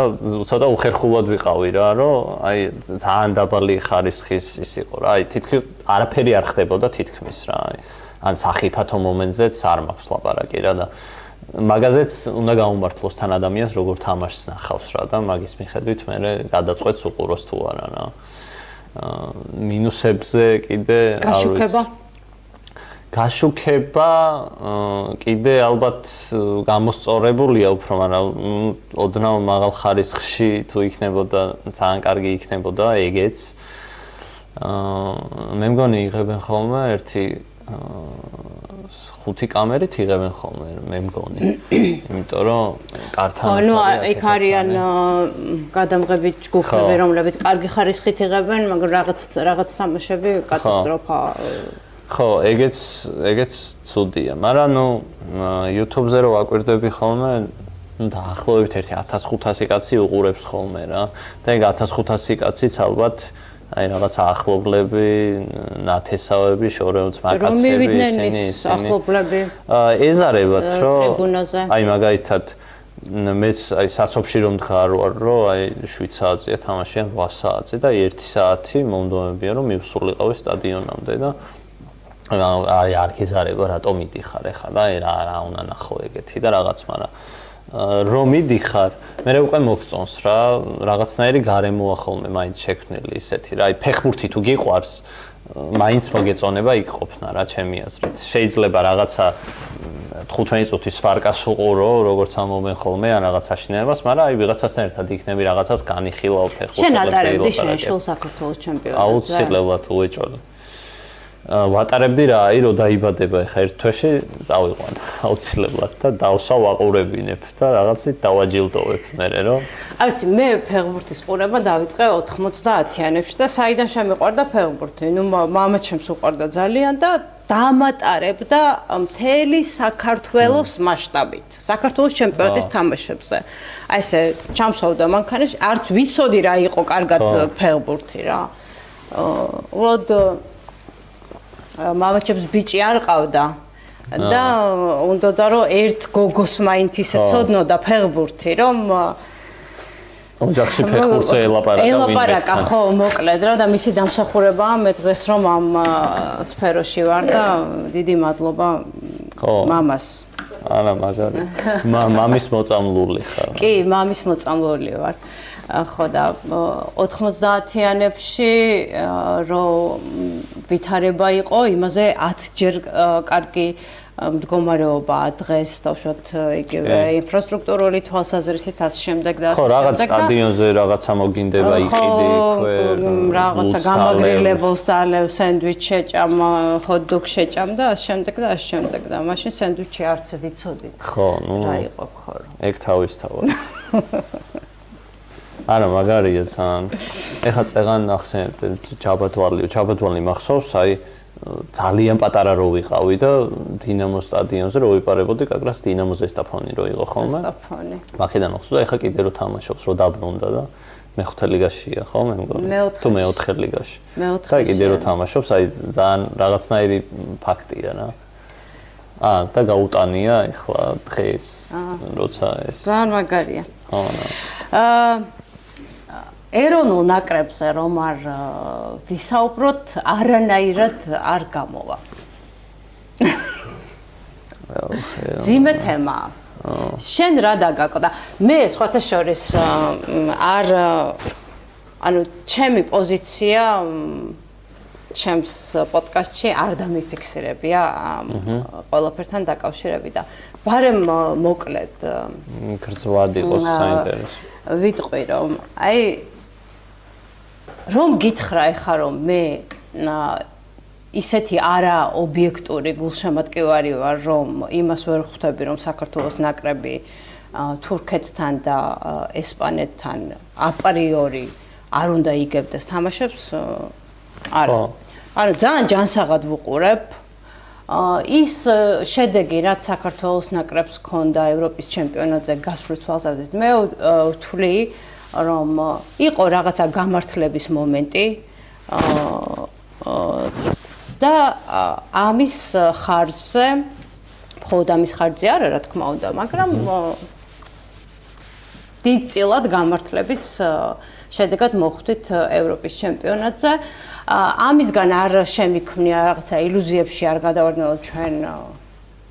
Speaker 2: ცოტა უხერხულად ვიყავი რა, რომ აი ძალიან დაბალი ხარისხის ის იყო რა, აი თითქმის არაფერი არ ხდებოდა თითქმის რა, ან სახიფათო მომენტზეც არ მაქვს ლაპარაკი რა და მაგაზეც უნდა გაუმართლოს თან ადამიანს როგორ თამაშს ნახავს რა და მაგის მიხედვით მე გადაწყვეტს უყუროს თუ არა რა. მინუსებზე კიდე გაშუქება კიდე ალბათ გამოსწორებულია უფრო, მაგრამ ოდნავ მაღალ ხარისხში თუ იქნებოდა ძალიან კარგი იქნებოდა ეგეც. მე მგონი იღებენ ხოლმე ერთი 5 კამერით იღებენ ხოლმე მე მგონი. იმიტომ რომ კართან
Speaker 3: ანუ იქ არიან გადამღები ჯგუფები, რომლებიც კარგი ხარისხით იღებენ, მაგრამ რაღაც თამაშები კატასტროფა.
Speaker 2: ხო, ეგეც ცუდია, მაგრამ ნუ YouTube-ზე რო ვაკვირდები ხოლმე, დაახლოებით 1500 კაცი უყურებს ხოლმე რა. და ეგ 1500 კაციც ალბათ აი რაღაც ახლობლები, ნათესავები, შორეულს მაკაცები ისინი
Speaker 3: ახლობლები
Speaker 2: ეზარებათ რომ აი მაგალითად მეც აი საცობში რომ მდგარ ვარ რომ აი 7 საათია თამაში ან 8 საათი და 1 საათი მომდომებია რომ მივსულიყავი სტადიონამდე და აი არ გეზარება რატომ მიდიხარ ახლა და აი რა უნდა ნახო ეგეთი და რაღაც მაგრამ რომ მიდიხარ, მე უკვე მოგწონს რა, რაღაცნაირი გარემოა ხოლმე მაინც შექმნილი ისეთი რა, აი ფეხბურთი თუ გიყვარს, მაინც მოგეწონება იქ ყოფნა რა, ჩემი აზრით. შეიძლება რაღაცა 15 წუთის ვარკას უყურო, როგორც ამობენ ხოლმე, ან რაღაც აშინებას, მაგრამ აი ვიღაცასთან ერთად იქნები რაღაცას განიხილავ ფეხბურთს.
Speaker 3: შენ ატარებდი შენ საქართველოს ჩემპიონატზე?
Speaker 2: აუცილებლად უეჭველი. ვატარებდი რა, აი რო დაიბადება ახლა ერთ თვეში წავიყვან აუცილებლად და დავსვა ვაყურებინებ და რაღაცით დავაჯილდოვებ მე რომ
Speaker 3: არ ვიცი მე ფეხბურთის ყურება დავიწყე 90-იანებში და საიდან შემიყვარდა ფეხბურთი ნუ მამაჩემს უყვარდა ძალიან და დამატარებდა მთელი საქართველოს მასშტაბით საქართველოს ჩემპიონატის თამაშებზე აი ესე ჩამსვავდა მანქანაში არც ვიცოდი რა იყო კარგად ფეხბურთი რა ვოდ მამაჩემს ბიჭი არ ყავდა და უნდოდა რომ ერთ გოგოს მაინც ისე ცოდნოდა ფეხბურთი რომ
Speaker 2: ოჯახში ფეხბურთზე
Speaker 3: ელაპარაკა ხო მოკლედ რა და მისი დამსახურებაა მე დღეს რომ ამ სფეროში ვარ და დიდი მადლობა მამას
Speaker 2: არა მაგარი მამის მოწამლული ხარ
Speaker 3: კი მამის მოწამლული ვარ ხო და 90-იანებში რომ ვითარება იყო იმაზე 10 ჯერ კარგი მდგომარეობა დღეს თავშოთ იგივე ინფრასტრუქტურული თვალსაზრისით ასე შემდეგ და
Speaker 2: ხო რაღაც სტადიონზე რაღაცა მოგინდება იყიდი იქვე
Speaker 3: რაღაცა გამაგრილებელს დალევ სენდვიჩი შეჭამ ჰოთ-დოგ შეჭამ და ასე შემდეგ და ასე შემდეგ და მაშინ სენდვიჩი არც ვიცოდით
Speaker 2: ხო ნუ
Speaker 3: რა იყო ხო
Speaker 2: ეგ თავისთავად არა მაგარია ძალიან ეხლა წეგან ახსენებთ ჩაბათვალი მახსოვს აი ძალიან პატარა რო ვიყავი და დინამოს სტადიონზე რო ვიპარებოდი კაკრას დინამო ზესტაფონი რო იყო ხოლმე
Speaker 3: ზესტაფონი
Speaker 2: მაქედან ხსოვდა ეხლა კიდე რო თამაშობს რო დაბრუნდა და მე-5 ლიგაშია ხო მე მგონი თუ მე-4 ლიგაში და კიდე რო თამაშობს აი ძალიან რაღაცნაირი ფაქტია რა და გაუტანია ეხლა დღეს როცა ეს
Speaker 3: ძალიან მაგარია
Speaker 2: ხო
Speaker 3: ეროვნულ ნაკრებზე რომ არ ვისაუბროთ, არანაირად არ გამოვა. ძიმე თემაა. შენ რა დაგაკვდა? მე სხვათა შორის არ ანუ ჩემი პოზიცია ჩემს პოდკასტში არ დამიფიქსირებია ყველაფერთან დაკავშირებით და ბარემ მოკლედ
Speaker 2: გრძვად იყოს საინტერესო.
Speaker 3: ვიტყვი რომ აი რომ გითხრა ეხა რომ მე ისეთი არა ობიექტური გულშემატკივარი ვარ რომ იმას ვერ ხვდები რომ საქართველოს ნაკრები თურქეთთან და ესპანეთთან აპრიორი არ უნდა იგებდეს თამაშებს არა არა ძალიან ჯანსაღად ვუყურებ ის შედეგი რაც საქართველოს ნაკრებს ჰქონდა ევროპის ჩემპიონატზე გასვლის თვალსაზრისით მე ვთვლი რომ იყო რაღაცა გამართლების მომენტი და ამის ხარჯზე მხოლოდ ამის ხარჯზე არა რა თქმა უნდა მაგრამ დიდწილად გამართლების შედეგად მოხვდით ევროპის ჩემპიონატზე ამისგან არ შემიქმნია რაღაცა ილუზიებში არ გადავარდნილოთ ჩვენ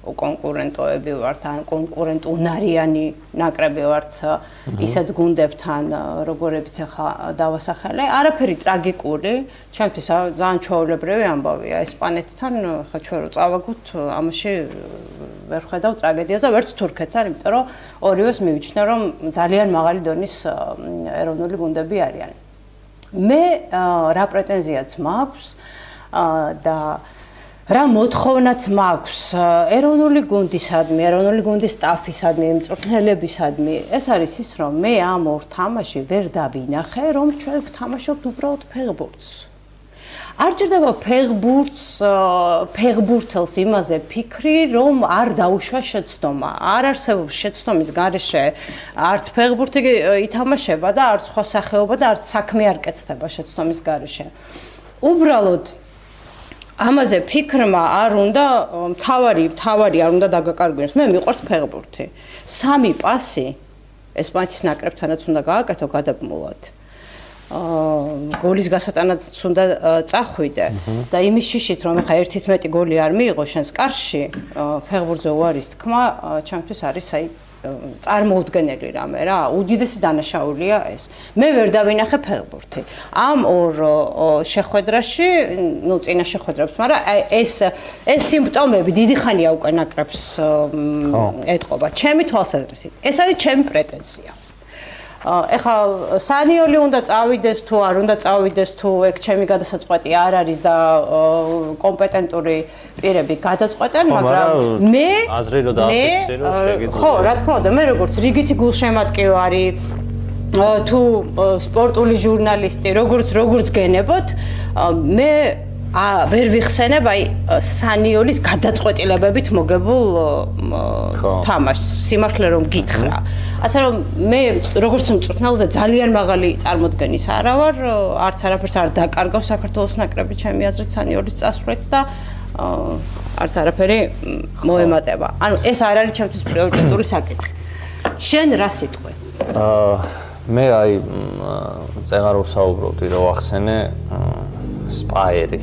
Speaker 3: კონკურენტოები ვართ, ან კონკურენტუნარიანი ნაკრები ვართ ისეთ გუნდებთან, როგორებიც ახლა დავასახელე. არაფერი ტრაგიკული, ჩემთვის ძალიან ჩვეულებრივი ამბავია. ესპანეთთან ხა ჩვენ რო წავაგოთ, ამაში ვერ ხედავ ტრაგედიას და ვერც თურქეთთან, იმიტომ რომ ორივეს მივიჩნე, რომ ძალიან მაღალი დონის ეროვნული გუნდები არიან. მე რა პრეტენზიაც მაქვს და რა მოთხოვნაც მაქვს ეროვნული გუნდისადმი, ეროვნული გუნდის სტაფისადმი, მწვრთნელებისადმი, ეს არის ის, რომ მე ამ ორ თამაში ვერ დავინახე, რომ ჩვენ ვთამაშობთ უბრალოდ ფეხბურთს. არ ჭირდება ფეხბურთელს იმაზე ფიქრი, რომ არ დაუშვა შეცდომა. არ არსებობს შეცდომის გარეშე არც ფეხბურთი ითამაშება და არც სხვა სახეობა და არც საქმე არ კეთდება შეცდომის გარეშე. უბრალოდ ამაზე ფიქრმა არ უნდა მთავარი არ უნდა დაგაკარგვინოს. მე მიყვარს ფეხბურთი. 3 პასი ესპანეთის ნაკრებთანაც უნდა გააკეთო გადაბმულად. გოლის გასატანად უნდა წახვიდე და იმის შიშით რომ ეხა 1-11 გოლი არ მიიღო შენს კარში, ფეხბურთზე უარის თქმა ჩემთვის არის აი წარმოუდგენელი რამე რა, უდიდესი დანაშაულია ეს. მე ვერ დავინახე ფეხბურთი. ამ ორ შეხვედრაში, ну, წინა შეხვედრებს, მაგრამ ეს სიმპტომები დიდი ხანია უკვე ნაკრებს ეტყობა. ჩემი თვალსაზრისით. ეს არის ჩემი პრეტენზია. ეხლა სანიოლი უნდა წავიდეს თუ არ უნდა წავიდეს თუ ეგ ჩემი გადასაწყვეტი არ არის და კომპეტენტური პირები გადაწყვეტენ, მაგრამ მე
Speaker 1: აზრი რო დააფიქსირო შეგიძლია.
Speaker 3: ხო, რა თქმა უნდა, მე როგორც რიგითი გულშემატკივარი თუ სპორტული ჟურნალისტი, როგორც გენებოთ, მე ვერ ვიხსენებ აი სანიოლის გადაწყვეტილებებით მოგებულ თამაშს, სიმართლე რომ გითხრა. ასე რომ მე როგორც მწვრთნელზე ძალიან მაღალი წარმოდგენის არა ვარ, არც არაფერს არ დაკარგავს საქართველოს ნაკრები ჩემი აზრით სანიოლის წასვლით და არც არაფერი მოემატება. ანუ ეს არ არის ჩემთვის პრიორიტეტული საკითხი. შენ რა სიტყვი?
Speaker 1: მე აი წეგარ ვსაუბრობდი რომ ახსენე სპაერი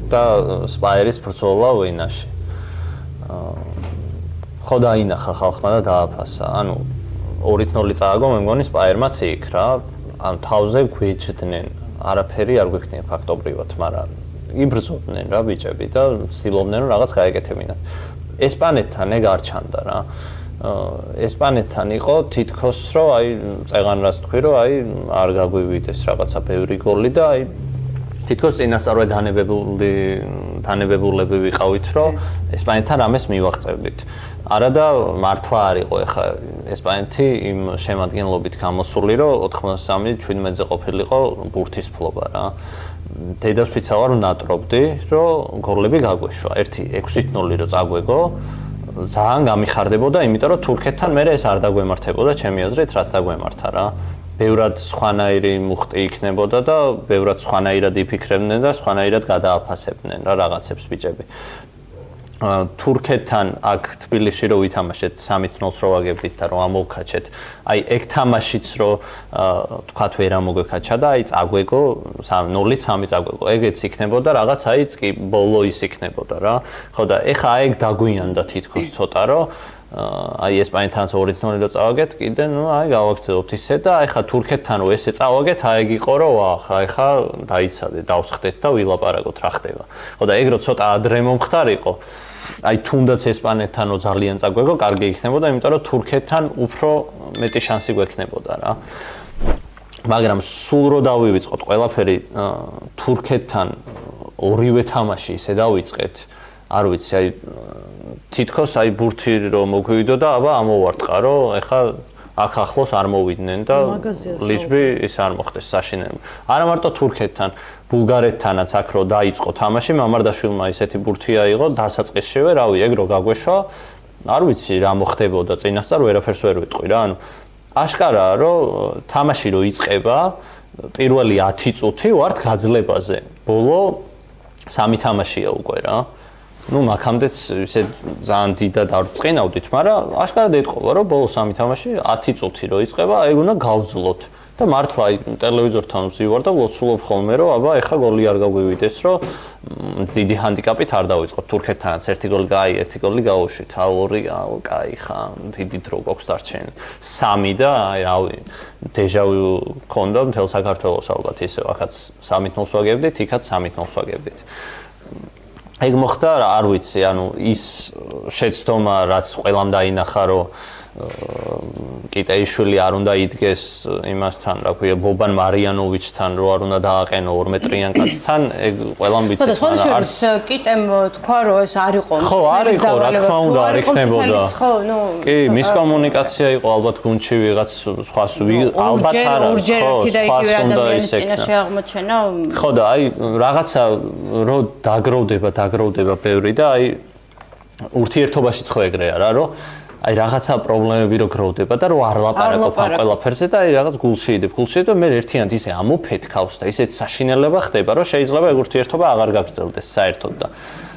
Speaker 1: და სპაერის ბრძოლა ვინაში. ხო დაინახა ხალხმა და დააფასა. ანუ 2-0 წააგო, მე მგონი სპაერმაც იქ რა. ანუ თავზე გვიჩდნენ, არაფერი არ გვექნია ფაქტობრივად, მაგრამ იბრძოდნენ რა ბიჭები და ცდილობდნენ რომ რაღაც გაეკეთებინათ. ესპანეთთან ეგ არ ჩანდა რა. ესპანეთთან იყო თითქოს რომ აი წეგან რას თქვი რომ აი არ გაგვივიდეს რაღაცა ბევრი გოლი და აი თითქოს წინასწარვე დანებებულები ვიყავით, რომ ესპანეთთან რამეს მივაღწევდით. არა და მართლა არ იყო ეხა ესპანეთი იმ შემადგენლობით გამოსული, რომ 93-17-ზე ყოფილიყო ბურთის ფლობა რა. დედას ვიცავარ ნატრობდი, რომ გოლები გაგვეშვა. 1-6-0 რო წაგვეგო, ძალიან გამიხარდებოდა, იმიტომ რომ თურქეთთან მე ეს არ დაგვემართებოდა, ჩემი აზრით, რაც დაგვემართა რა. ბევრად სხვანაირი მუხტი იქნებოდა და ბევრად სხვანაირად იფიქრებდნენ და სხვანაირად გადააფასებდნენ რა რაღაცებს ბიჭები. თურქეთთან აქ თბილისში რო ვითამაშეთ 3-0-ს რო ვაგებდით და რო ამოვქაჩეთ, აი ეგ თამაშიც რო თქვათ ვერ ამოგვეკაჩა და აი წაგვეგო 0-3 წაგვეგო. ეგეც იქნებოდა რაღაც აი წკი ბოლო ის იქნებოდა რა. ხო და ეხა ეგ დაგვიანდა თითქოს ცოტა რომ აი ესპანეთთან 2-0 რო წავაგეთ, კიდე ნუ აი გავაქცევთ ისე და ეხა თურქეთთან რო ესე წავაგეთ, აი ეგ იყო რომ ეხა დაიცადე, დავსხდეთ და ვილაპარაკოთ რა ხდება. ხო და ეგ რო ცოტა ადრე მომხდარიყო, აი თუნდაც ესპანეთთან რო ძალიან წაგვეგო, კარგი იქნებოდა, იმიტომ რომ თურქეთთან უფრო მეტი შანსი გვექნებოდა რა. მაგრამ სულ რო დავივიწყოთ ყველაფერი თურქეთთან ორივე თამაში ისე დავიწყეთ, არ ვიცი, აი თითქოს აი ბურთი რომ მოგვივიდო და აბა ამოვარტყა რომ ეხა აქ ახლოს არ მოვიდნენ და ლიჩბი ის არ მოხდეს საშინელი. არა მარტო თურქეთთან, ბულგარეთთანაც აქ რო დაიწყო თამაში, მამარდაშვილმა ისეთი ბურთი აიღო, დასაწყისშივე, რავი, ეგ რო გაგვეშვა, არ ვიცი რა მოხდებოდა წინასწარ, ვერაფერს ვერ ვიტყვი რა. ანუ აშკარაა რომ თამაში რო იწყება, პირველი 10 წუთი ვართ გაძლებაზე. ბოლო 3 თამაშია უკვე რა. ну, მაგამდეც ისე ძალიან დიდად არ წინავდით, მაგრამ აშკარად ეთყობა, რომ ბოლო 3 თამაში 10 წუთი რო იწყება, ეგ უნდა გავძლოთ. და მართლა აი ტელევიზორთან ვზივარ და ვლოცულობ ხოლმე რომ აბა ეხა გოლი არ გაგვივიდეს რომ დიდი ჰანდიკაპით არ დავიწყოთ თურქეთთანაც ერთი გოლი ერთი გოლი გაუშვით ორი კაი ხა დიდი დრო გვაქვს დარჩენილი 3 და აი რავი დეჟავუ ქონდა მთელ საქართველოს ალბათ ისე აქაც 3-0 ვაგებდით იქაც 3-0 ვაგებდით ეგ მოხდა არ ვიცი ანუ ის შეცდომა რაც ყველამ დაინახა რომ კიტაიშვილი არ უნდა იდგეს იმასთან, რა ქვია, ბობან მარიანოვიჩთან, რო არ უნდა დააყენო 2 მეტრიან კაცთან, ეგ ყველამ ვიცით,
Speaker 3: მაგრამ არც კიტემ თქვა, რომ ეს არ იყო.
Speaker 1: ხო, არ იყო, რა თქმა უნდა, არ იქნებოდა. კი, მის კომუნიკაცია იყო ალბათ გუნდში ვიღაც სხვას ალბათ არა.
Speaker 3: ორჯერ ერთი და იგივე ადამიანის წინაშე აღმოჩენა.
Speaker 1: ხო და აი რაღაცა რო დაგროვდება ბევრი და აი ურთიერთობაშიც ხო ეგრეა რა, რომ აი რაღაცა პრობლემები რო გროვდება და რო არ ლაპარაკობ ამ ყველაფერზე და აი რაღაც გულში და მე ერთიანად ისე ამოფეთქავს და ისეთ საშინელება ხდება რომ შეიძლება ეგ ურთიერთობა აღარ გაგრძელდეს საერთოდ და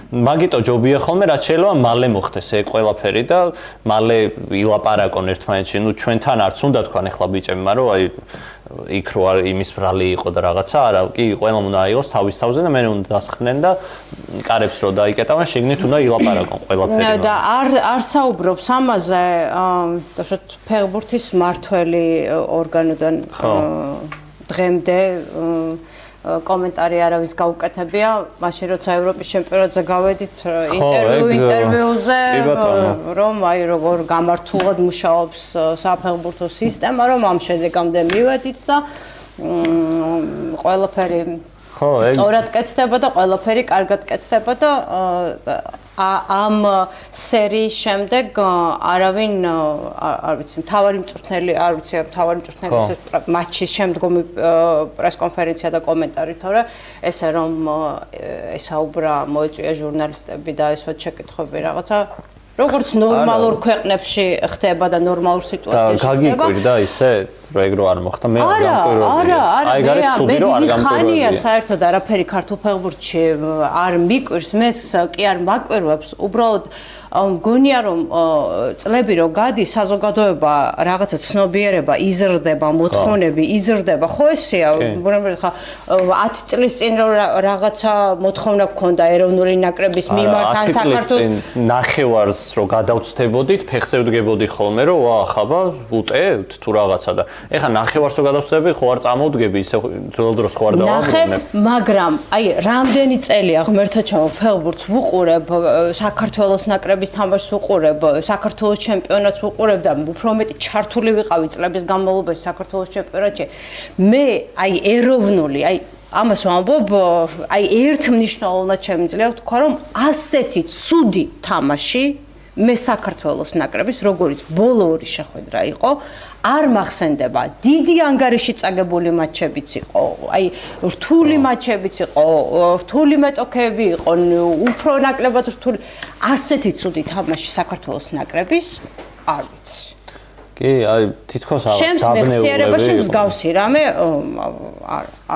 Speaker 1: მაგიტო ჯობია ხოლმე რაც შეიძლება მალე მოხდეს ეგ ყველაფერი და მალე ილაპარაკონ ერთმანეთში ნუ ჩვენთან არც უნდა თქვან ახლა ბიჭები მაგრამ აი იქ რო იმის ბრალი იყო და რაღაცა არა კი ყველამ უნდა აიღოს თავის თავზე და მე უნდა დასხდნენ და კარებს რო დაიკეტავენ შიგნით უნდა ილაპარაკონ ყველაფერი
Speaker 3: და არ საუბრობს ამაზე თაშოთ ფეხბურთის მართველი ორგანოდან დღემდე კომენტარი არავის გაუკეთებია, მაშინ როცა ევროპის ჩემპიონატზე გავედით ინტერვიუზე, რომ აი როგორ გამართულად მუშაობს საფეხბურთო სისტემა, რომ ამ შედეგამდე მივედით და ყველაფერი სწორად კეთდება და ყველაფერი კარგად კეთდება და ამ სერიის შემდეგ არავინ არ ვიცი მთავარი მწვრთნელი არ ვიცი მთავარი მწვრთნელის მატჩის შემდგომი პრესკონფერენცია და კომენტარი თორე ესე რომ ესაუბრა მოეწვია ჟურნალისტები და ესოთ შეკითხვები რაღაცა როგორც ნორმალურ ქვეყნებში ხდება და ნორმალურ სიტუაციაში ხდება.
Speaker 1: გაგიკვირდა ისე, რომ ეგ რო არ მოხდა, მე არ
Speaker 3: გამკვირვებია.
Speaker 1: აი გარეთ ცუდი რომ არ გამკვირვებია.
Speaker 3: ხანია საერთოდ არაფერი ქართულ ფეხბურთში არ მიკვირს, მე კი არ მაკვირვებს, უბრალოდ მგონია რომ წლები რო გადის საზოგადოება რაღაცა ცნობიერება იზრდება, მოთხოვნები იზრდება, ხო ესეა, ბუნებრივად ხა 10 წლის წინ რო რაღაცა მოთხოვნა გქონდა ეროვნული ნაკრების მიმართ ან საქართველოს
Speaker 1: ნახევარს რო გადავწდებოდით, ფეხზე ვდგებოდი ხოლმე რომ ვა ხაბა უტევთ თუ რაღაცა და ეხა ნახევარს რო გადავწდები, ხო არ წამოვდგები, ისე ძველ დროს ხო არ დავაბრუნებ.
Speaker 3: მაგრამ აი რამდენი წელია ღმერთო ჩემო ფეხბურთს ვუყურებ, საქართველოს ნაკრების თამაშს ვუყურებ, საქართველოს ჩემპიონატს ვუყურებ და უფრო მეტი ჩართული ვიყავი წლების განმავლობაში საქართველოს ჩემპიონატში. მე აი ეროვნული, აი ამას ვამბობ, აი ერთმნიშვნელოვნად შემიძლია ვთქვა, რომ ასეთი ცუდი თამაში მე საქართველოს ნაკრების, როგორც ბოლო ორი შეხვედრა იყო, არ მახსენდება. დიდი ანგარიში წაგებული მატჩებიც იყო, აი რთული მატჩებიც იყო, რთული მეტოქეები იყო, უფრო ნაკლებად რთული. ასეთი ცუდი თამაში საქართველოს ნაკრების არ ვიცი.
Speaker 1: კი, აი თითქოს არ
Speaker 3: შენს მეხსიერებაში მსგავსი რამე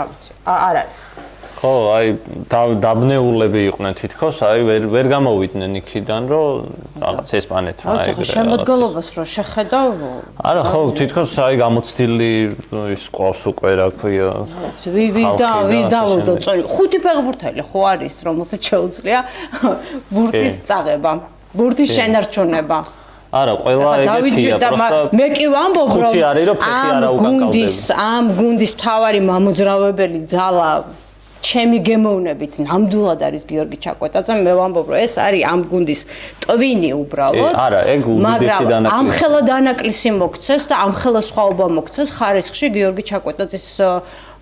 Speaker 3: არ ვიცი, არ არის.
Speaker 1: ხო, აი დაბნეულები იყვნენ თითქოს, აი ვერ გამოვიდნენ იქიდან, რომ რაღაც ესპანეთთან
Speaker 3: აი ეგრე. შემოდგომობას რო შეხედავ?
Speaker 1: არა, ხო, თითქოს აი გამოცდილი ის ყავს უკვე რა ქვია.
Speaker 3: ვის დავუდო წონი? 5 ფეხბურთელი ხო არის, რომელსაც შეუძლია ბურთის წაღება, ბურთის შენარჩუნება.
Speaker 1: არა, ყველა ეგეთია, პროსტა
Speaker 3: მე კი ვამბობ, რომ ამ გუნდის მთავარი მამოძრავებელი ძალა ჩემი გემოვნებით ნამდვილად არის გიორგი ჩაკვეტაძე, მე ვამბობ, რომ ეს არის ამ გუნდის ტვინი უბრალოდ.
Speaker 1: არა, ეგ უდიდესი დანაკლისი.
Speaker 3: ამხელა დანაკლისი მოქცეს და ამხელა სხვაობა მოქცეს ხარისხში გიორგი ჩაკვეტაძის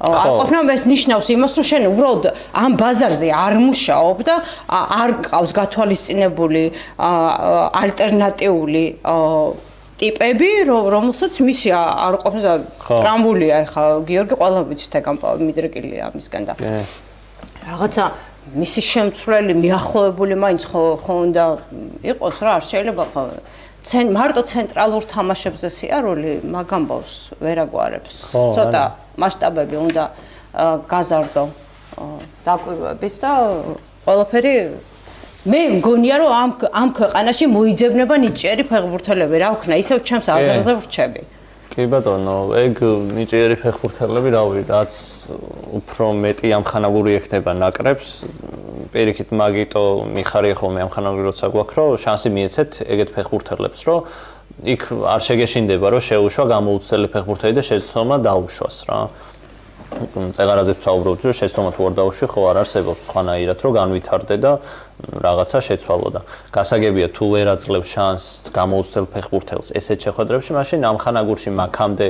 Speaker 3: არ ყოფნა ეს ნიშნავს იმას, რომ შენ უბრალოდ ამ ბაზარზე არ მუშაობ და არ ყავს გათვალისწინებული ალტერნატიული ტიპები, რომელსაც მისი არ ყოფნა და ტრამბულია ეხა გიორგი ყველა ვიცით ეგ მიდრეკილია ამისგან და რაღაცა მისი შემცვლელი მიახლოებული მაინც ხო უნდა იყოს რა არ შეიძლება ხო მარტო ცენტრალურ თამაშებზე სიარული მაგ ამბავს ვერ აგვარებს ცოტა მასშტაბები უნდა გაზარდო დაკვირვების და ყველაფერი მე მგონია რომ ამ ქვეყანაში მოიძებნება ნიჭიერი ფეხბურთელები რა ვქნა ისევ ჩემს აზრზე ვრჩები
Speaker 2: კი ბატონო, ეგ ნიჭიერი ფეხბურთელები, რავი, რაც უფრო მეტი ამხანაგური ექნება ნაკრებს, პირიქით მაგიტო მიხარია ხოლმე ამხანაგური როცა გვაქვს, რომ შანსი მიეცეთ ეგეთ ფეხბურთელებს, რომ იქ არ შეგეშინდება, რომ შეუშვა გამოუცდელი ფეხბურთელი და შეცდომა დაუშვას რა. წეგარაზე ვსაუბრობთ, რომ შეცდომა თუ არ დაუშვი, ხო არ არსებობს სხვანაირად, რომ განვითარდე და რაღაცა შეცვალო და გასაგებია თუ ვერ აძლევ შანსს გამოუცდელ ფეხბურთელს ესეთ შეხვედრებში, მაშინ ამხანაგურში მაქამდე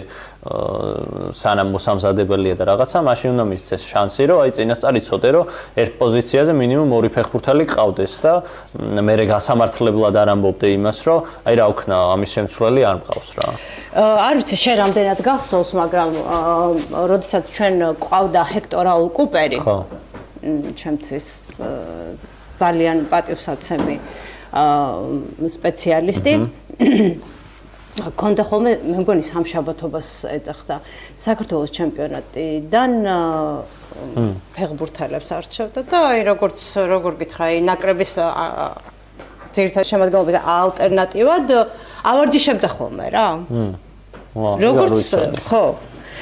Speaker 2: სანამ მოსამზადებელია და რაღაცა, მაშინ უნდა მისცეს შანსი, რომ აი წინასწარ იცოდე, რომ ერთ პოზიციაზე მინიმუმ 2 ფეხბურთელი ყავდეს და მერე გასამართლებლად არ ამბობდე იმას, რომ აი რა ვქნა, ამის შემცვლელი არ მყავს რა.
Speaker 3: არ ვიცი შენ რამდენად გახსოვს, მაგრამ როდესაც ჩვენ ყავდა ჰექტორ რაულ კუპერი,
Speaker 2: ხო.
Speaker 3: ჩემთვის ძალიან პატივსაცემი სპეციალისტი. კონდა ხოლმე მე მგონი სამშაბათობას ეძახდა საქართველოს ჩემპიონატიდან ფეხბურთელებს არჩევდა და აი როგორ გითხრა, აი ნაკრების ძირითად შემადგენლობის ალტერნატივად ავარჯიშებდა ხოლმე რა. როგორც ხო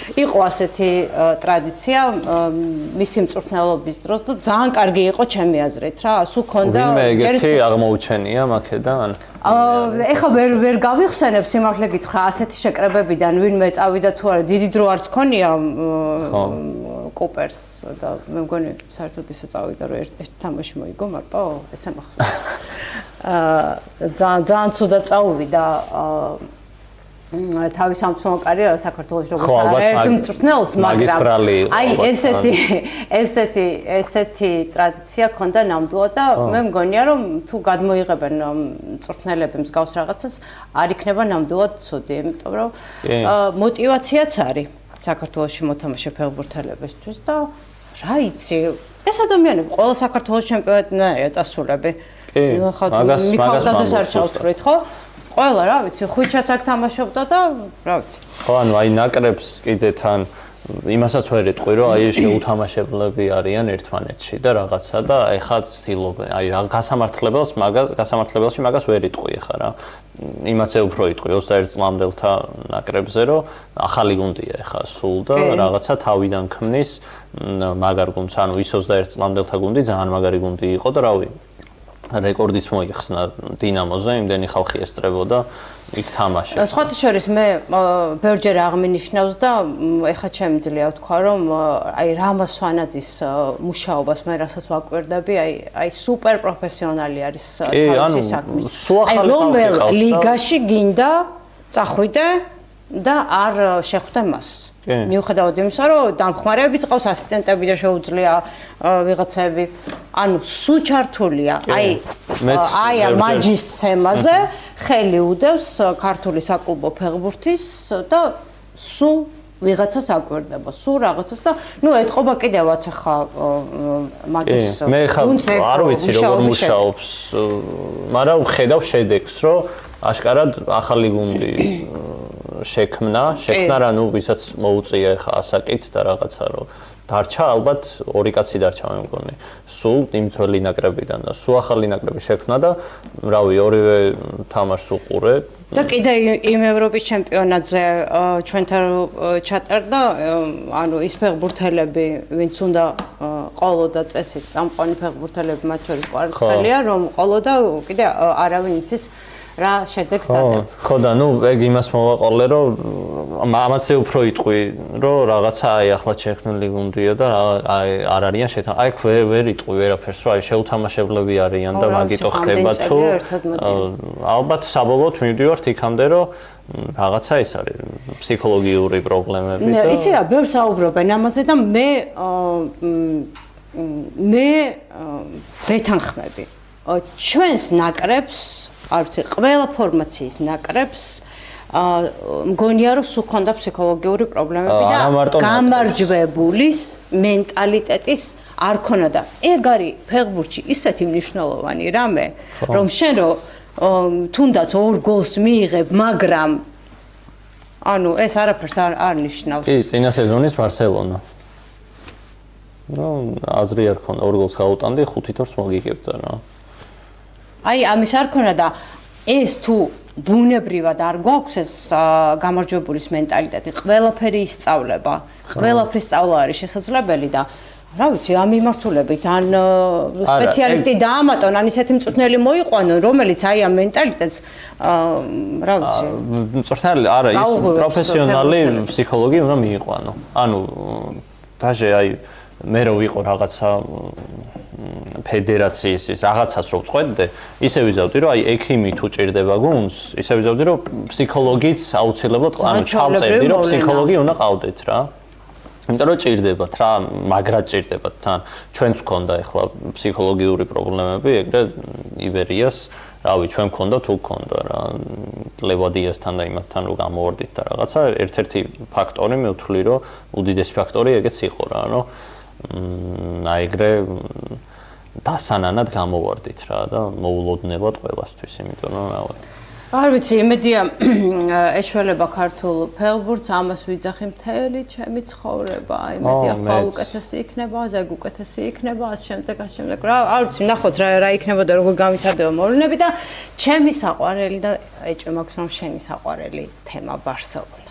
Speaker 3: იყო ასეთი ტრადიცია მისი მწვრთნელობის დროს და ძალიან კარგი იყო ჩემი აზრით რა, სულ ქონდა
Speaker 2: ვინმე ეგეთი აღმოუჩენია მაქედან?
Speaker 3: ეხლა ვერ გავიხსენებ სიმართლე გითხრა ასეთი შეკრებებიდან ვინმე წავიდა თუ არა, დიდი დრო არც ქონია კუპერს და მე მგონი საერთოდ ისე წავიდა რომ ერთ თამაში მოიგო მარტო ესე მახსოვს. ძალიან ცუდად წავიდა თავის სამწუხარო კარიერა საქართველოს როგორც არაერთ მწვრთნელს, მაგრამ აი ესეთი ტრადიცია ქონდა ნამდვილად და მე მგონია რომ თუ გადმოიღებენ მწვრთნელები მსგავს რაღაცას არ იქნება ნამდვილად ცუდი, იმიტომ რომ мотиваციაც არის საქართველოში მოთამაშე ფეხბურთელებისთვის და რა იცი, ეს ადამიანები ყველა საქართველოს ჩემპიონატიდან არის წასულები. მაგას არ ჩავთვლით, ხო? ყველა რა ვიცი, ხუჩაც აქ თამაშობდა და რა ვიცი.
Speaker 2: ხო, ანუ აი ნაკრებს კიდე თან იმასაც ვერ იტყვი, რომ აი შეუთამაშებლები არიან ერთმანეთში და რაღაცა და ეხლა ცდილობენ. აი გასამართლებელში მაგას ვერ იტყვი ხა რა. იმაცე უფრო იტყვი 21 წლამდელთა ნაკრებზე, რომ ახალი გუნდია ეხლა სულ და რაღაცა თავიდან ქმნის მაგარ გუნდს, ანუ ის 21 წლამდელთა გუნდი ძალიან მაგარი გუნდი იყო და რავი რეკორდიც მოიხსნა დინამოზე, იმდენი ხალხი ესწრებოდა იქ თამაშებს.
Speaker 3: სხვათა შორის მე ბევრჯერ აღმინიშნავს და ეხლა შემიძლია ვთქვა, რომ აი რამაზ სვანაძის მუშაობას მე რასაც ვაკვირდები, აი სუპერ პროფესიონალი არის თავისი საქმის. აი რომელ ლიგაში გინდა წახვიდე და არ შეხვდე მას. მიუხედავად იმისა, რომ დამხმარეებიც ყავს, ასისტენტები და შეუძლია ვიღაცები, ანუ სულ ჩართულია. აი მაჯის სცემაზე ხელი უდევს ქართული საკლუბო ფეხბურთის და სულ ვიღაცას აკვირდება, სულ რაღაცას და ნუ ეთყობა კიდევაც ახლა მაგის
Speaker 2: მე ხა არ ვიცი როგორ მუშაობს, მაგრამ ხედავ შედეგს, რომ აშკარად ახალი გუნდი შექმნა რა ნუ ვისაც მოუწია ხა ასაკით და რაღაცა რომ დარჩა ალბათ 2 კაცი დარჩა მე მგონი სულ იმ ძველი ნაკრებიდან და სულ ახალი ნაკრები შექმნა და რავი ორივე თამაშს უყურე
Speaker 3: და კიდე იმ ევროპის ჩემპიონატზე ჩვენთან ჩატარდა ანუ ის ფეხბურთელები ვინც უნდა ყოლოდა წესით წამყვანი ფეხბურთელები მათ შორის კვარცხელია რომ ყოლოდა კიდე არავინ იცის რა შედეგს დადებ.
Speaker 2: ხო და ნუ ეგ იმას მოვაყოლე რომ ამაცე უფრო იტყვი რომ რაღაცა აი ახლა შექმნილი გუნდია და აი არ არიან აი ვერ იტყვი ვერაფერს რომ აი შეუთამაშებლები არიან და მაგიტო ხდება თუ ალბათ საბოლოოდ მივდივართ იქამდე რომ რაღაცა ის არის ფსიქოლოგიური პრობლემები და
Speaker 3: იცი რა ბევრს საუბრობენ ამაზე და მე ვეთანხმები ჩვენს ნაკრებს არ ვიცი, ყველა ფორმაციის ნაკრებს მგონია რომ სულ ქონდა ფსიქოლოგიური პრობლემები და გამარჯვებულის მენტალიტეტის არ ქონოდა. ეგ არის ფეხბურთში ისეთი მნიშვნელოვანი რამე, რომ შენ თუნდაც 2 გოლს მიიღებ, მაგრამ ანუ ეს არაფერს არ ნიშნავს.
Speaker 2: კი, წინა სეზონის ბარსელონა. ნუ აზრი არ ქონდა 2 გოლს გაუტანდი, 5 თორს მოგიგებდა რა.
Speaker 3: აი ამის არ ქონა და ეს თუ ბუნებრივად არ გვაქვს ეს გამარჯვებულის მენტალიტეტი, ყველაფერი ისწავლება, ყველაფრის სწავლა არის შესაძლებელი და რა ვიცი, ამ მიმართულებით ან სპეციალისტი დაამატონ, ან ისეთი მწვრთნელი მოიყვანონ, რომელიც აი ამ მენტალიტეტს რა ვიცი.
Speaker 2: მწვრთნელი არა, ის პროფესიონალი ფსიქოლოგი უნდა მიიყვანო. ანუ დაჟე აი მე რო ვიყო რაღაცა ფედერაციის ის რაღაცას რო წყვეტდე, ისე ვიზავდი რომ აი ექიმი თუ ჭირდება გუნდს, ისე ვიზავდი რომ ფსიქოლოგიც აუცილებლად ანუ ჩავწერდი რომ ფსიქოლოგი უნდა ყავდეთ რა. იმიტომ რომ ჭირდებათ რა, მაგრად ჭირდებათ თან. ჩვენც გქონდა ახლა ფსიქოლოგიური პრობლემები, ეგრე იბერიას, რავი, ჩვენ გქონდა თუ გქონდა რა. ლევადიასთან და იმათთან რო გამოვარდით და რაღაცა, ერთ-ერთი ფაქტორი მე ვთვლი რომ უდიდესი ფაქტორი ეგეც იყო რა, ანუ აი ეგრე დასანანად გამოვარდით რა და მოულოდნელად ყველასთვის, იმიტომ რომ რავი.
Speaker 3: არ ვიცი, იმედია ეშველება ქართულ ფეხბურთს, ამას ვიძახი მთელი ჩემი ცხოვრება. იმედია ხვალ უკეთესი იქნება, ზეგ უკეთესი იქნება, ამ შემდეგ. რა, არ ვიცი, ნახოთ რა იქნება და როგორ გამვითარდება მოვლენები და ჩემი საყვარელი და ეჭვი მაქვს რომ შენი საყვარელი თემა ბარსელონა.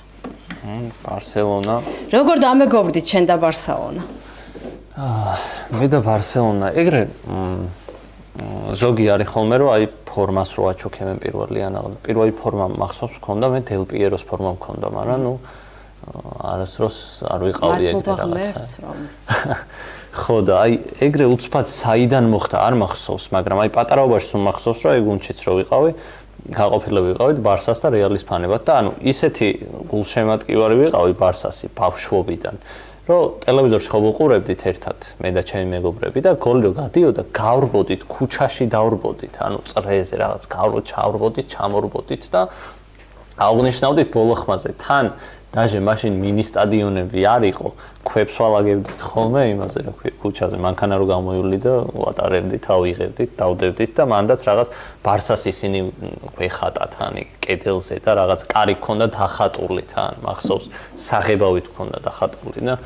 Speaker 2: ბარსელონა.
Speaker 3: როგორ დამეგობრდით შენ და ბარსელონა?
Speaker 2: მე და ბარსელონა ეგრე ზოგი არის ხოლმე რომ აი ფორმას რო აჩოქებენ პირველი ფორმა მახსოვს მქონდა მე დელ პიეროს ფორმა მქონდა მაგრამ ნუ არასდროს არ ვიყავდი ეგრე რაღაცა ხო და აი ეგრე უცბად საიდან მოხდა არ მახსოვს მაგრამ აი პატარაობაში სულ მახსოვს რომ აი გუნდშიც რო ვიყავი გაყოფილები ვიყავით ბარსას და რეალის ფანებად და ანუ ისეთი გულშემატკივარი ვიყავი ბარსასი ბავშვობიდან რომ ტელევიზორში ხო ვუყურებდით ერთად მე და ჩემი მეგობრები და გოლი რო გადიოდა გავრბოდით ქუჩაში დავრბოდით ანუ წრეზე რაღაც ჩავრბოდით ჩამორბოდით და აღნიშნავდით ბოლო ხმაზე თან დაჟე მაშინ მინი სტადიონები არ იყო ქვებს ვალაგებდით ხოლმე იმაზე რა ქვია ქუჩაზე მანქანა რო გამოივლი და ვატარებდით ავიღებდით დავდებდით და მანდაც რაღაც ბარსას ისინი ეხატა თან კედელზე და რაღაც კარი ქონდა დახატული თან მახსოვს საღებავით ქონდა დახატული და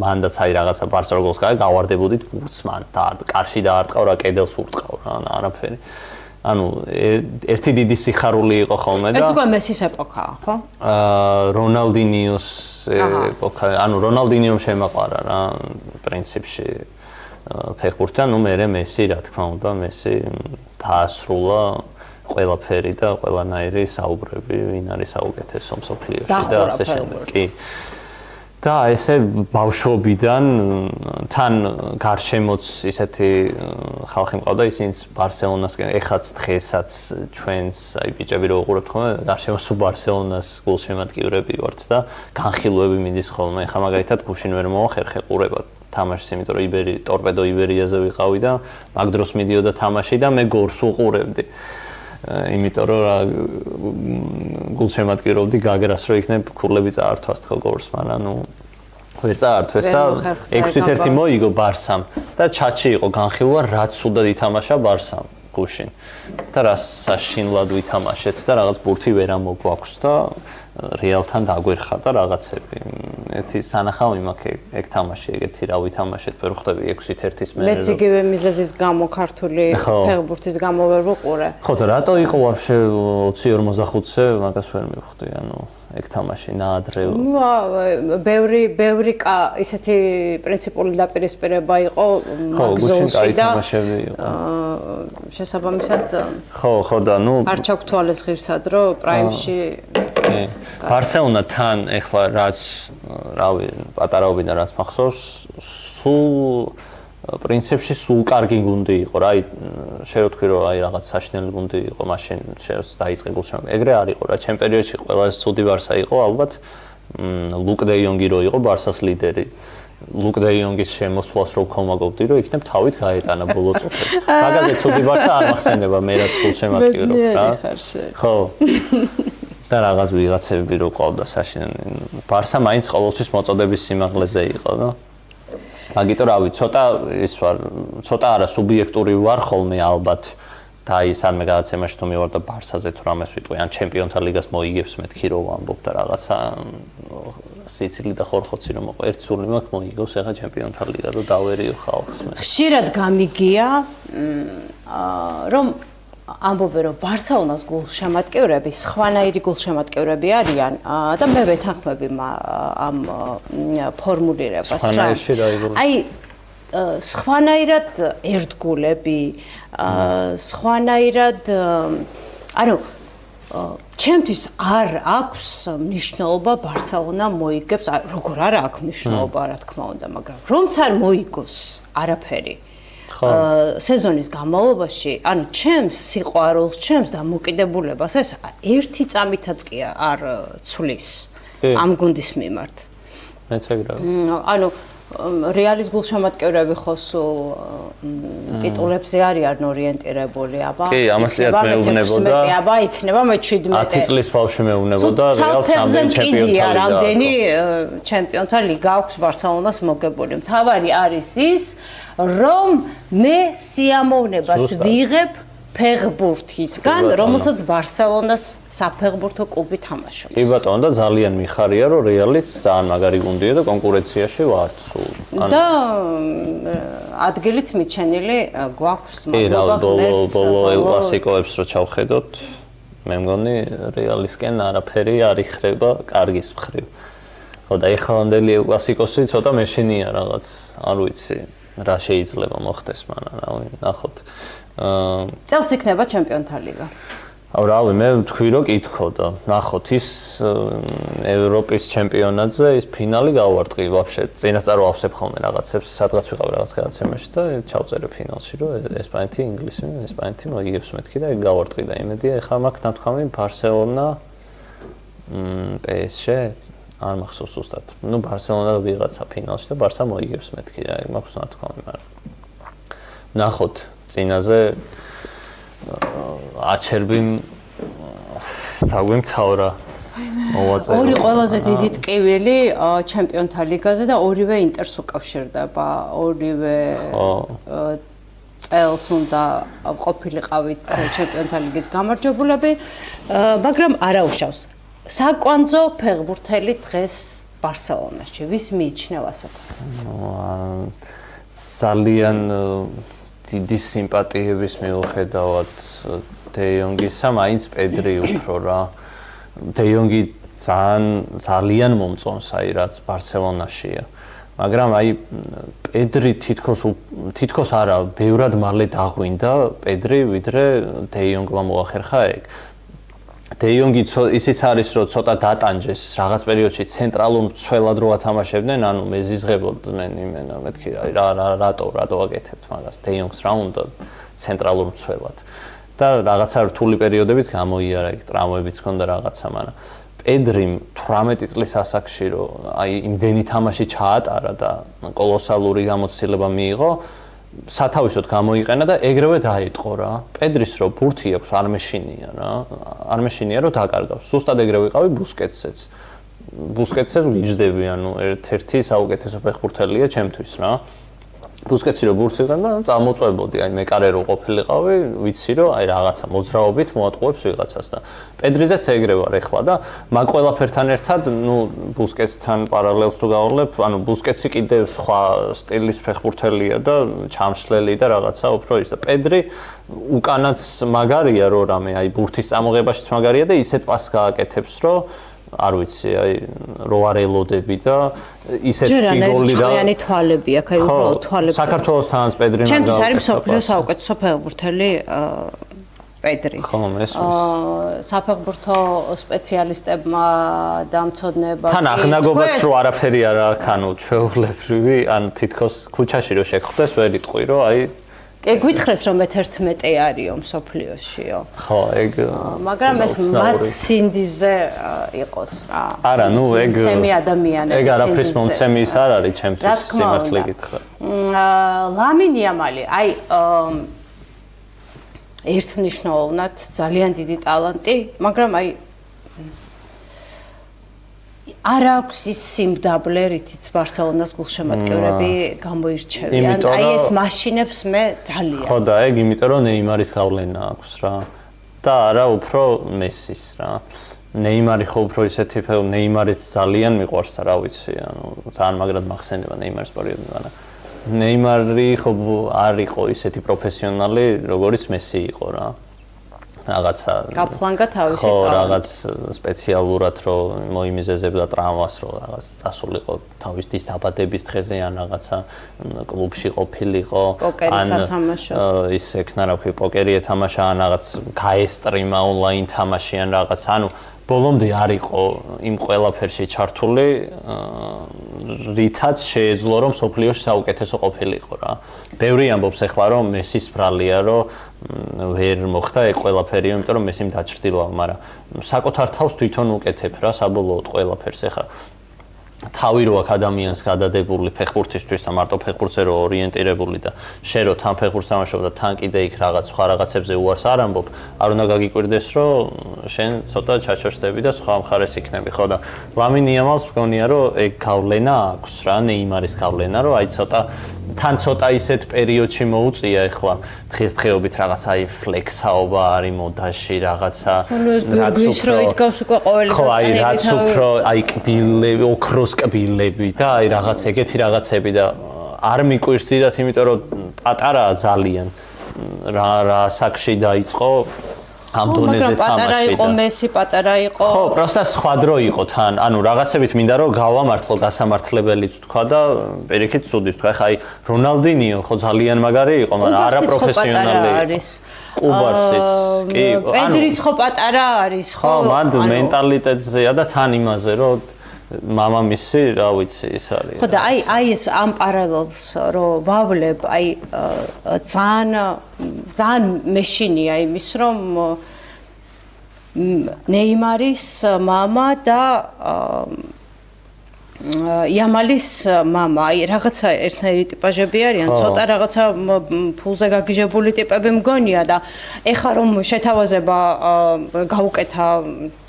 Speaker 2: მანდაც აი რაღაცა ბარსა როგორ გავარდებოდით გურცმან და კარში დაარტყავ რა კედელს ურტყავ რა არაფერი ანუ ერთი დიდი სიხარული იყო ხოლმე და
Speaker 3: ეს უკვე მესის ეპოქაა, ხო?
Speaker 2: რონალდინიოს ეპოქა, ანუ რონალდინიომ შემაყარა რა პრინციპში ფეხბურთთან, ნუ მე მესი რა თქმა უნდა, მესი დაასრულა ყველაფერი და ყველანაირი საუბრები, ვინ არის საუკეთესო მსოფლიოში და ასე შემდეგ. კი. და ესე ბავშვობიდან თან გარშემოც ისეთი ხალხი მყავდა ისინიც ბარსელონასკენ ეხაც დღესაც ჩვენს აი ბიჭები რო უყურებთ ხოლმე გარშემოს ბარსელონას გულშემატკივრები ვართ და განხილვები მიდის ხოლმე ხა მაგალითად გუშინ ვერ მოახერხე ყურება თამაშს იმიტომ რომ ტორპედო იბერიაზე ვიყავი და მაგ დროს მიდიოდა თამაში და მე გორს უყურებდი იმიტომ რომ გულშემატკივრობდი გაგრას რომ იქნებ ქურლები წაართვას თქო გორს მაგრამ ნუ ვერ წაართვეს და 6-1 მოიგო ბარსამ და ჩატში იყო განხილვა რაც სულად ითამაშა ბარსამ გუშინ და რა საშინლად ვითამაშეთ და რაღაც ბურთი ვერ ამოგვაქვს და რეალთან დაგვერხა და რაღაცები ერთი სანახავი მაქვს ეგ თამაში ეგეთი რა ვითამაშეთ ვერ ხვდები 6-1-ის მე
Speaker 3: მეც იგივე მიზეზის გამო ქართული ფეხბურთის გამო ვერ ვუყურე
Speaker 2: ხო და რატო იყო вообще 20-45-ზე მაგას ვერ მივხვდი ანუ ეგ თამაში ნაადრევ
Speaker 3: ბევრი ისეთი პრინციპული დაპირისპირება იყო მაგზოლში და შესაბამისად
Speaker 2: ხო და ნუ
Speaker 3: არ ჩაგთვალეს ღირსად რომ პრაიმში
Speaker 2: ბარსელონა თან ეხლა რაც რავი პატარაობიდან რაც მახსოვს სულ პრინციპში სულ კარგი გუნდი იყო რა აი შენ ვთქვი რომ აი რაღაც საშინელი გუნდი იყო მაშინ შენს დაიწყე გულშემატკივარი ეგრე არ იყო რა ჩემ პერიოდში ყველაზე ცუდი ბარსა იყო ალბათ ლუკ დე იონგი რო იყო ბარსას ლიდერი ლუკ დე იონგის შემოსვლას რო ვქომაგობდი რომ იქნებ თავით გაეტანა ბოლო წუთებში მაგაზე ცუდი ბარსა არ მახსენდება მე რაც გულშემატკივრო რა ხო და რაღაც ვიღაცები რო ყავდა საშინელი ბარსა მაინც ყოველთვის მოწოდების სიმაღლეზე იყო და მაგიტო რავი ცოტა ის ვარ ცოტა არა სუბიექტური ვარ ხოლმე ალბათ და ის ან მე გადაცემაში თუ მივარ და ბარსაზე თუ რამეს ვიტყვი ან ჩემპიონთა ლიგას მოიგებს მეთქი რომ ვამბობ და რაღაცა სიცილი და ხორხოცი რომ მოყვა ერთ სული მაქვს მოიგოს ახლა ჩემპიონთა ლიგა და დავერიო ხალხს მე
Speaker 3: ხშირად გამიგია რომ ამბობენ რომ ბარსელონას გულშემატკივრები სხვანაირი გულშემატკივრები არიან და მე ვეთანხმები ამ ფორმულირებას რა. აი სხვანაირად ერთგულები, სხვანაირად ანუ ჩემთვის არ აქვს მნიშვნელობა ბარსელონა მოიგებს, როგორ არ აქვს მნიშვნელობა, რა თქმა უნდა, მაგრამ რომც არ მოიგოს არაფერი სეზონის განმავლობაში, ანუ ჩემს სიყვარულს, ჩემს დამოკიდებულებას ეს ერთი წამითაც კი არ ცვლის ამ გუნდის მიმართ.
Speaker 2: მეც ეგრევე.
Speaker 3: ანუ რეალის გულშემატკივრები ხო სულ ტიტულებზე არიან ორიენტირებული, აბა.
Speaker 2: კი, ამას lihat მეუბნებოდა.
Speaker 3: აბა, იქნება მე 17.
Speaker 2: 10 წლის ბავშვი მეუბნებოდა რეალს ნამდვილ ჩემპიონთა ლიგა.
Speaker 3: რამდენი ჩემპიონთა ლიგა აქვს ბარსელონას მოგებული. მთავარი არის ის, რომ მე სიამოვნებას ვიღებ ფეხბურთისგან, რომელსაც ბარსელონას საფეხბურთო კლუბი თამაშობს.
Speaker 2: კი ბატონო, და ძალიან მიხარია, რომ რეალიც ძალიან მაგარი გუნდია და კონკურენციაში ვართ სულ.
Speaker 3: და ადგილიც მიჩენილი გვაქვს მადლობა ღმერთს.
Speaker 2: ბოლო ელ კლასიკოებს რო ჩავხედოთ, მე მგონი რეალისკენ არაფერი არ იხრება კარგის მხრივ. ხო და ეხლანდელი ელ კლასიკოსი ცოტა მეშინია რაღაც, არ ვიცი, რა შეიძლება მოხდეს მანამ, რავი, ნახოთ.
Speaker 3: წელს იქნება ჩემპიონთა ლიგა.
Speaker 2: რავი, მე ვთქვი რომ კითხო და ნახოთ ის ევროპის ჩემპიონატზე ის ფინალი გავარტყი ვაფშე. წინასწარ ვავსებ ხოლმე რაღაცებს, სადღაც ვიყავ რაღაც გადაცემაში და ჩავწერე ფინალში რომ ესპანეთი, ინგლისი, ესპანეთი მოიგებს მეთქი და გავარტყი და იმედია ეხლა მაქვს ნათქვამი ბარსელონა PSG არ მახსოვს ზუსტად. ნუ ბარსელონა ვიღაცა ფინალში და ბარსა მოიგებს მეთქი რა, მაქვს ნათქვამი, მაგრამ ნახოთ წინაზე აჩერბი დაგვემცავრა მოვაწერე.
Speaker 3: ორი ყველაზე დიდი ტკივილი ჩემპიონთა ლიგაზე და ორივე ინტერს უკავშირდება. ორივე წელს უნდა ყოფილიყავით ჩემპიონთა ლიგის გამარჯვებულები, მაგრამ არა უშავს. საკვანძო ფეხბურთელი დღეს ბარსელონაში ვის მიიჩნევ ასეთ?
Speaker 2: ძალიან დიდი სიმპათიების მიუხედავად დე იონგისა, მაინც პედრი უფრო რა. დე იონგი ძალიან მომწონს აი რაც ბარსელონაშია. მაგრამ აი პედრი თითქოს არა, ბევრად მალე დაღვინდა პედრი, ვიდრე დე იონგმა მოახერხა ეგ. დე იონგი ისიც არის რომ ცოტა დატანჯეს რაღაც პერიოდში ცენტრალურ მცველად რო ათამაშებდნენ, ანუ მეზიზღებოდნენ იმენა, მეთქი აი რატო აკეთებთ მაგას დე იონგს რა უნდა ცენტრალურ მცველად. და რაღაცა რთული პერიოდებიც გამოიარა, იქ ტრამვებიც ჰქონდა რაღაცა, მაგრამ პედრიმ 18 წლის ასაკში რომ აი იმდენი თამაში ჩაატარა და კოლოსალური გამოცდილება მიიღო, სათავისოდ გამოიყენა და ეგრევე დაეტყო რა. პედრის რო ბურთი აქვს არ მეშინია რა. არ მეშინია რომ დაკარგავს. სუსტად ეგრევე ვიყავი ბუსკეტსეც. ბუსკეტსეც ვიჯდები, ანუ ერთ-ერთი საუკეთესო ფეხბურთელია ჩემთვის რა. ბუსკეტსი რო ბურთს იღებდა, წამოწვებოდი, აი მე კარიერო ყოფილიყავი, ვიცი რომ აი რაღაცა მოძრაობით მოატყუებს ვიღაცას და პედრიზეც ეგრე ვარ ეხლა და მაგ ყველაფერთან ერთად, ნუ ბუსკეტსთან პარალელს თუ გავავლებ, ანუ ბუსკეტსი კიდევ სხვა სტილის ფეხბურთელია და ჩამშლელი და რაღაცა უფრო ის და პედრი უკანაც მაგარია რო რამე, აი ბურთის წამოღებაშიც მაგარია და ისეთ პასს გააკეთებს, რომ არ ვიცი, აი რო არ ელოდები და ისეთი გოლი და
Speaker 3: ჯერანი თვალები აქ, აი უბრალოდ თვალები.
Speaker 2: საქართველოსთანაც პედრი მაგალითად.
Speaker 3: ჩემთვის არის მსოფლიოს საუკეთესო ფეხბურთელი პედრი.
Speaker 2: ხო, მესმის.
Speaker 3: საფეხბურთო სპეციალისტებმა და მცოდნეებმა
Speaker 2: თან აღნაგობაც რო არაფერი არ აქვს, ანუ ჩვეულებრივი, ან თითქოს ქუჩაში რო შეგხვდეს, ვერ იტყვი რომ აი
Speaker 3: გითხრეს რომ მე-11 არისო მსოფლიოშიო.
Speaker 2: ხო, ეგ
Speaker 3: მაგრამ ეს მათ სინდიზე იყოს რა.
Speaker 2: არა, ნუ ეგ
Speaker 3: მომცემი ადამიანები.
Speaker 2: ეგ არაფრის მომცემი ის არ არის ჩემთვის სიმართლე გითხრა.
Speaker 3: ლამინ იამალი, აი ერთმნიშვნელოვნად ძალიან დიდი ტალანტი, მაგრამ აი არ აქვს ის სიმდაბლე, რითიც ბარსელონას გულშემატკივრები გამოირჩევიან. აი ეს მაშინებს მე ძალიან.
Speaker 2: ხო და ეგ იმიტომ რომ ნეიმარის გავლენა აქვს რა. და არა უფრო მესის რა. ნეიმარი ხო უფრო ისეთი ნეიმარიც ძალიან მიყვარს და რა ვიცი, ანუ ძალიან მაგრად მახსენდება ნეიმარის პერიოდი, მაგრამ ნეიმარი ხო არ იყო ისეთი პროფესიონალი, როგორც მესი იყო რა.
Speaker 1: რაღაცა
Speaker 3: გაფლანგა თავისი
Speaker 1: ხო,
Speaker 3: ტალანტი.
Speaker 1: რაღაც სპეციალურად რომ მოიმიზეზებდა ტრამვას, რომ რაღაც წასულიყო თავის დის დაბადების დღეზე ან რაღაცა კლუბში ყოფილიყო,
Speaker 3: პოკერის ათამაშო.
Speaker 1: ის ექნა რა ვქი, პოკერი ეთამაშა ან რაღაც გაესტრიმა ონლაინ თამაში ან რაღაც, ანუ ბოლომდე არ იყო იმ ყველაფერში ჩართული, რითაც შეეძლო რომ სოფლიოში საუკეთესო ყოფილიყო რა. ბევრი ამბობს ახლა რომ მესის ბრალია, რომ ვერ მოხდა ეგ ყველაფერი, იმიტომ რომ მესიმ დაჭრდილა, მაგრამ საკუთარ თავს თვითონ უკეთებ რა საბოლოოდ ყველაფერს ახლა. თავი რო აქ ადამიანს გადადებული ფეხბურთისთვის და მარტო ფეხბურთზე რო ორიენტირებული და შენ რო თან ფეხბურთს თამაშობ და თან კიდე იქ რაღაც სხვა რაღაცებზე უარს არ ამბობ, არ უნდა გაგიკვირდეს რომ შენ ცოტა ჩაჩოშდები და სხვა მხარეს იქნები, ხო და ლამინ იამალს მგონია რომ ეგ გავლენა აქვს რა, ნეიმარის გავლენა, რომ აი თან ცოტა ისეთ პერიოდში მოუწია ახლა დღესდღეობით რაღაც აი ფლექსაობა არის მოდაში რაღაცა
Speaker 3: რაც უფრო იდგავს უკვე ყოველი
Speaker 1: ხო აი რაც უფრო აი კბილები ოქროს კბილები და აი რაღაც ეგეთი რაღაცები და არ მიკვირს დიდათ იმიტომ რომ პატარაა ძალიან რა საკში დაიწყო ამ დონეზე თამაში და
Speaker 3: პატარა იყო მესი პატარა იყო
Speaker 1: ხო პროსტა სხვა დრო იყო თან ანუ რაღაცებით მინდა რომ გავამართლო გასამართლებელიც თქვა და პირიქით ცუდის თქვა ხა აი რონალდინიო ხო ძალიან მაგარი იყო მაგრამ არა პროფესიონალი
Speaker 3: არის
Speaker 1: კუბარსიც კი
Speaker 3: პედრიც ხო პატარა არის ხო
Speaker 1: მან მენტალიტეტზეა და თან იმაზე რომ მამამისი რა ვიცი ის არის
Speaker 3: ხო და აი ეს ამ პარალელს რომ ვავლებ აი ძალიან მეშინია იმის რომ ნეიმარის მამა და იამალის მამა აი რაღაცა ერთნაირი ტიპაჟები არიან ცოტა რაღაცა ფულზე გაგიჟებული ტიპები მგონია და ეხა რომ შეთავაზება გაუკეთა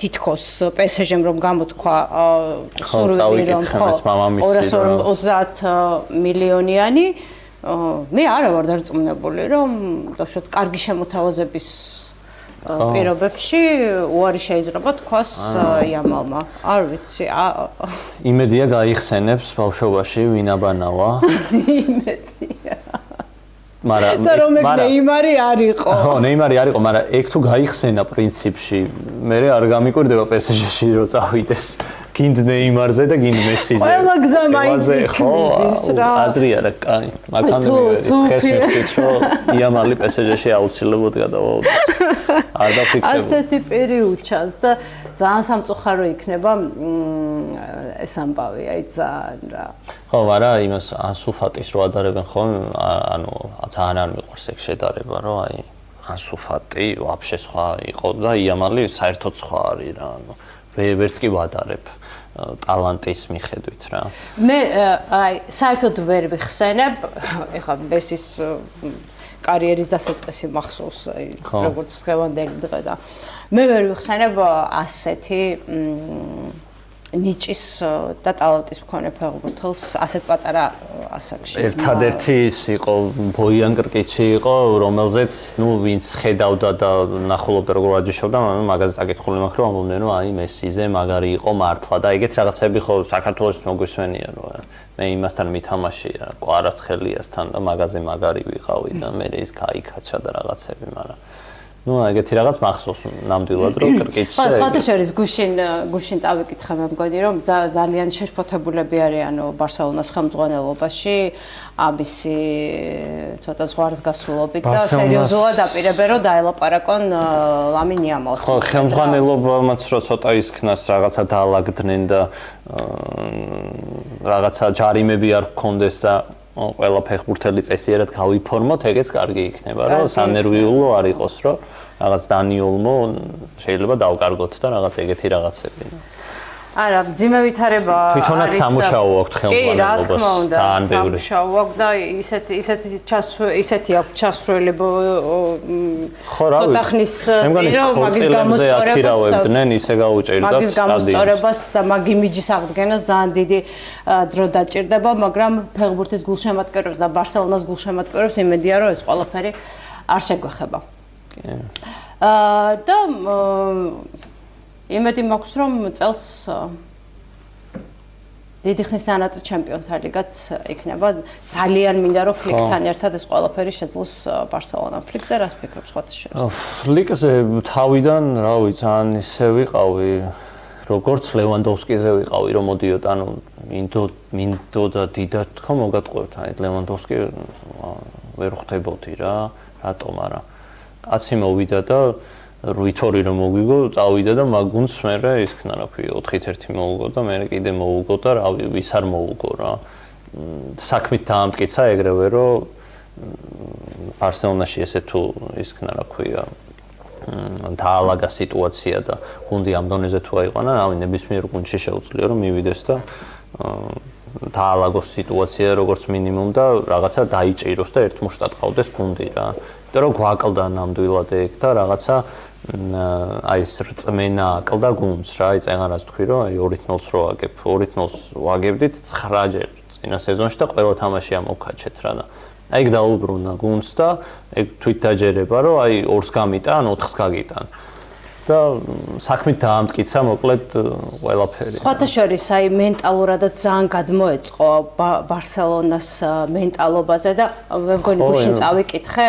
Speaker 3: თითქოს PSG-მ რომ გამოთქვა სურვილი რომ ხო 230 მილიონიანი მე არა ვარ დარწმუნებული რომ დაშოთ კარგი შემოთავაზების პირობებში უარი შეიძლება თქვას იამალმა არ ვიცი
Speaker 1: იმედია გაიხსენებს ბავშვობაში ვინაბანავა
Speaker 3: იმედია
Speaker 1: მაგრამ
Speaker 3: და რომ ნეიმარი არ იყო
Speaker 1: ხო ნეიმარი არ იყო მაგრამ ეგ თუ გაიხსენა პრინციპში მე არ გამიკვირდება PSG-ში რომ წავიდეს გინდ ნეიმარზე და გინდ მესიზე
Speaker 3: ყველა გზა მაინც იქნების რა
Speaker 1: აზრი არა კაი მაგამდე დღეს მივხვდით რომ იამალი PSG-ში აუცილებლად გადავაუდგეს არ დაფიქრებულ
Speaker 3: ასეთი პერიოდ ჩანს და ძალიან სამწუხარო იქნება ეს ამბავი აი ძალიან რა
Speaker 1: ხო მაგრამ იმას ანსუფატის რო ადარებენ ხო ანუ ძალიან არ მიყვარს ეგ შედარება რომ აი ანსუფატი ვაფშე სხვა იყო და იამალი საერთოდ სხვა არის რა ანუ ვერც კი ვადარებ ტალანტის მიხედვით რა
Speaker 3: მე აი საერთოდ ვერ ვიხსენებ ეხლა მესის კარიერის დასაწყისი მახსოვს აი როგორც დღევანდელი დღე და მე ვერ ვიხსენებ ასეთი ნიჭის და ტალანტის მქონე ფეხბურთელს ასეთ პატარა ასაკში.
Speaker 1: ერთადერთი ის იყო ბოიან კრკიჩი იყო, რომელზეც ნუ ვინც ხედავდა და ნახულობდა როგორ ვაჯიშობდა, მაგაზე საკითხული მაქვს რომ ამბობდნენ რომ აი მესიზე მაგარი იყო მართლა და ეგეთ რაღაცები ხო საქართველოს მოგვისმენია რომ მე იმასთან მითამაშია, კვარაცხელიასთან და მაგაზე მაგარი ვიყავი და მე ის გაიქაჩა და რაღაცები, მაგრამ ну, ეგეთი რაღაც მახსოვს ნამდვილად რომ კრკიჩზე.
Speaker 3: ხო, სხვადასხვა გუშინ წავიკითხე მე მგონი რომ ძალიან შეშფოთებულები არიანო ბარსელონას ხელმძღვანელობაში, ამისი ცოტა ზღვარს გასულობით და სერიოზულად აპირებენ რომ დაელაპარაკონ ლამინ იამალს.
Speaker 1: ხო, ხელმძღვანელობამაც რო ცოტა ისქნას რაღაცა დაალაგდნენ და რაღაცა ჯარიმები არ გქონდეს და ყველა ფეხბურთელი წესიერად გავიფორმოთ, ეგეც კარგი იქნება, რომ სანერვიულო არ იყოს, რომ რაღაც დანიოლმო შეიძლება დავკარგოთ და რაღაც ეგეთი რაღაცები.
Speaker 3: არა, მძიმე ვითარება არის.
Speaker 1: თვითონაც სამუშაო აქვს ხელმძღვანელობას, ძალიან ბევრი.
Speaker 3: სამუშაო აქვს და ისეთი აქვს ჩასვლელი ცოტა ხნის წინ რომ მაგის
Speaker 1: გამოსწორებდნენ, ისე გაუჭირდათ
Speaker 3: მაგის გამოსწორებას და მაგ იმიჯის აღდგენას ძალიან დიდი დრო დაჭირდება, მაგრამ ფეხბურთის გულშემატკივრებს და ბარსელონას გულშემატკივრებს იმედია რომ ეს ყველაფერი არ შეგვეხება. და იმედი მაქვს რომ წელს დიდი ხნის ანატრი ჩემპიონთა ლიგაც იქნება. ძალიან მინდა რომ ფლიკთან ერთად ეს ყველაფერი შეძლოს ბარსელონამ. ფლიკზე რას ფიქრობ სხვათა შორის?
Speaker 2: ფლიკზე თავიდან, რავი, ძალიან ისე ვიყავი, როგორც ლევანდოვსკიზე ვიყავი, რომ მოდიოდა, ანუ მინდო და დიდად თქო მოგატყუებთ, აი ლევანდოვსკი ვერ ხვდებოდი რა, რატომ არა. კაცი მოვიდა და 8-2 რომ მოგვიგო, წავიდა და მაგუნს მერე ისქნა რა ქვია 4-1 მოუგო და მერე კიდე მოუგო და რავი, ვის არ მოუგო რა. საქმით დაამტკიცა ეგრევე რომ ბარსელონაში ესე თუ ისქნა რა ქვია დაალაგა სიტუაცია და გუნდი ამ დონეზე თუ აიყვანა, რავი, ნებისმიერ გუნდში შეუძლია რომ მივიდეს და დაალაგოს სიტუაცია როგორც მინიმუმ და რაღაცა დაიჭიროს და ერთმუშტად ყავდეს გუნდი რა. იმიტომ რომ გვაკლდა ნამდვილად ეგ და რაღაცა აი ეს რწმენა აკლდა გუნდს რა, აი წეგანაც თქვი რომ აი 2-0-ს რო ვაგებ, 2-0-ს ვაგებდით 9-ჯერ წინა სეზონში და ყველა თამაში ამოვქაჩეთ რა და აი ეგ დაუბრუნა გუნდს და ეგ თვით დაჯერება რომ აი 2-ს გამიტან, 4-ს გაგიტან. და საქმით დაამტკიცა მოკლედ ყველაფერი.
Speaker 3: სხვათა შორის აი მენტალურადაც ძალიან გადმოეწყო ბარსელონას მენტალობაზე და მე მგონი გუშინ წავიკითხე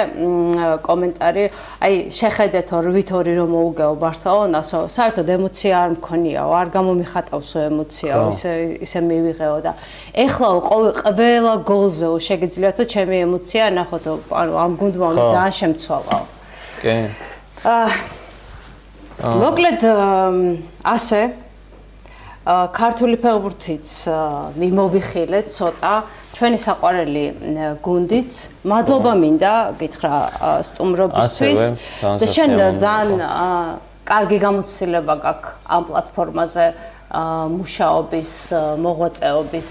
Speaker 3: კომენტარი, აი შეხედეთ 8-2 რომ მოუგეო ბარსელონასო, საერთოდ ემოცია არ მქონიაო, არ გამომიხატავსო ემოციაო, ისე მივიღეო და ეხლა ყველა გოლზეო შეგიძლიათო ჩემი ემოცია ნახოთო, ანუ ამ გუნდმა ძალიან შემცვალაო.
Speaker 2: კი.
Speaker 3: მოკლედ ასე ქართული ფეხბურთიც მიმოვიხილეთ ცოტა ჩვენი საყვარელი გუნდიც მადლობა მინდა გითხრა სტუმრობისთვის და შენ ძალიან კარგი გამოცდილება გაქვს ამ პლატფორმაზე მუშაობის მოღვაწეობის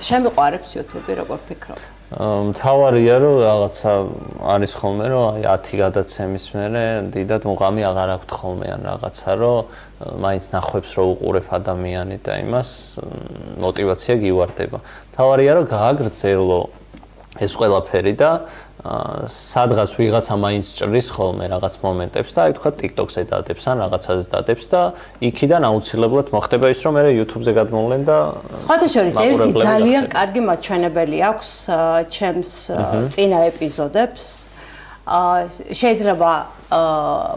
Speaker 3: შემიყვარებს YouTube როგორ ფიქრობ?
Speaker 2: მთავარია რომ რაღაცა არის ხოლმე რომ აი 10 გადაცემის მერე დიდად მუღამი აღარ აქვს ხოლმე ან რაღაცა რომ მაინც ნახვებს რო უყურებ ადამიანი და იმას мотиваცია გივარდება. მთავარია რომ გააგრძელო ეს ყველაფერი და სადღაც ვიღაცა მაინც ჭრის ხოლმე რაღაც მომენტებს და აი თქვა TikTok-ზე დადებს ან რაღაცაზე დადებს და იქიდან აუცილებლად მოხდება ის რომ მე YouTube-ზე გადმოვლენ და
Speaker 3: სხვათა შორის ერთი ძალიან კარგი მაჩვენებელი აქვს ჩემს წინა ეპიზოდებს შეიძლება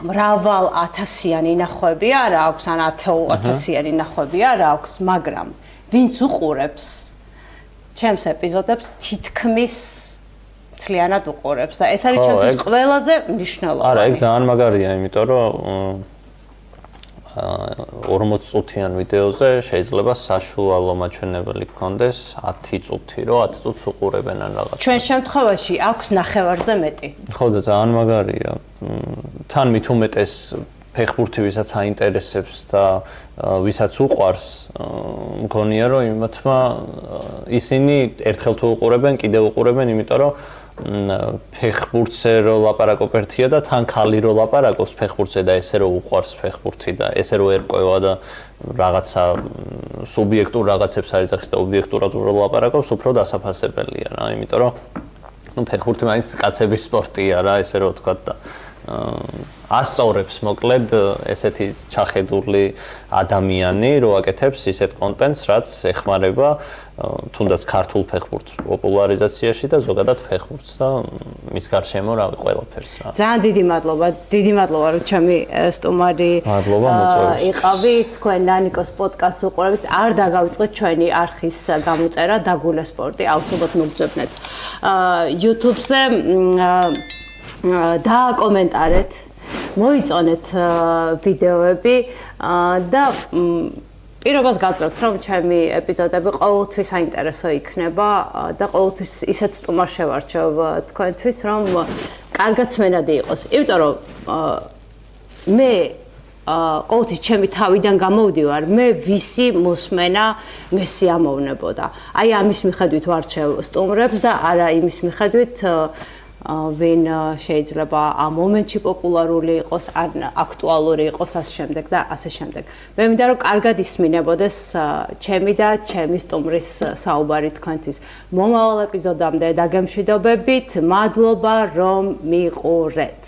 Speaker 3: მრავალ ათასიანი ნახვები არ აქვს ან 10,000-იანი ნახვები არ აქვს მაგრამ ვინც უყურებს ჩემს ეპიზოდებს თითქმის მთლიანად უყურებს და ეს არის ჩემთვის ყველაზე მნიშვნელოვანი.
Speaker 2: არა, ეგ ძალიან მაგარია, იმიტომ რომ 40 წუთიან ვიდეოზე შეიძლება საშუალო მაჩვენებელი გქონდეს 10 წუთი, რომ 10 წუთს უყურებენ ან რაღაც.
Speaker 3: ჩვენ შემთხვევაში აქვს ნახევარზე მეტი.
Speaker 2: ხო და ძალიან მაგარია. თან მით უმეტეს ფეხბურთი ვისაც აინტერესებს და ვისაც უყვარს, მგონია რომ იმათმა ისინი ერთხელ თუ უყურებენ, კიდევ უყურებენ, იმიტომ რომ ფეხბურთზე რო ლაპარაკობ ერთია და თან ხალი რო ლაპარაკობს ფეხბურთზე და ესე რო უყვარს ფეხბურთი და ესე რო ერკვევა და რაღაცა სუბიექტურ რაღაცებს არის ახის და ობიექტურად რო ლაპარაკობს, უფრო დასაფასებელია რა, იმიტომ რომ ნუ ფეხბურთი მაინც კაცების სპორტია რა, ესე რო ვთქვა და ასწორებს მოკლედ ესეთი ჩახედული ადამიანი რო აკეთებს ისეთ კონტენტს, რაც ეხმარება თუნდაც ქართულ ფეხბურთს პოპულარიზაციაში და ზოგადად ფეხბურთს და მის გარშემო რავი ყველაფერს რა.
Speaker 3: ძალიან დიდი მადლობა რომ ჩემი სტუმარი იყავი თქვენ ნანიკოს პოდკასტს უყურებთ. არ დაგავიწყეთ ჩვენი არხის გამოწერა დაგულე სპორტი აუცილებლად მოგძებნეთ YouTube-ზე დააკომენტარეთ მოიწონეთ ვიდეოები და პირობას გაძლევთ რომ ჩემი ეპიზოდები ყოველთვის საინტერესო იქნება და ყოველთვის ისეთ სტუმარს შევარჩევ თქვენთვის რომ კარგად სმენადი იყოს. იმიტომ რომ მე ყოველთვის ჩემი თავიდან გამოვდივარ, მე ვისი მოსმენა მე სიამოვნებოდა. აი ამის მიხედვით ვარჩევ სტუმრებს და არა იმის მიხედვით ვინ შეიძლება ამ მომენტში პოპულარული იყოს, ან აქტუალური იყოს ასე შემდეგ და ასე შემდეგ. მე მინდა რომ კარგად ისმინებოდეს ჩემი და ჩემი სტუმრის საუბარი თქვენთვის. მომავალ ეპიზოდამდე დაგემშვიდობებით, მადლობა რომ მიყურეთ.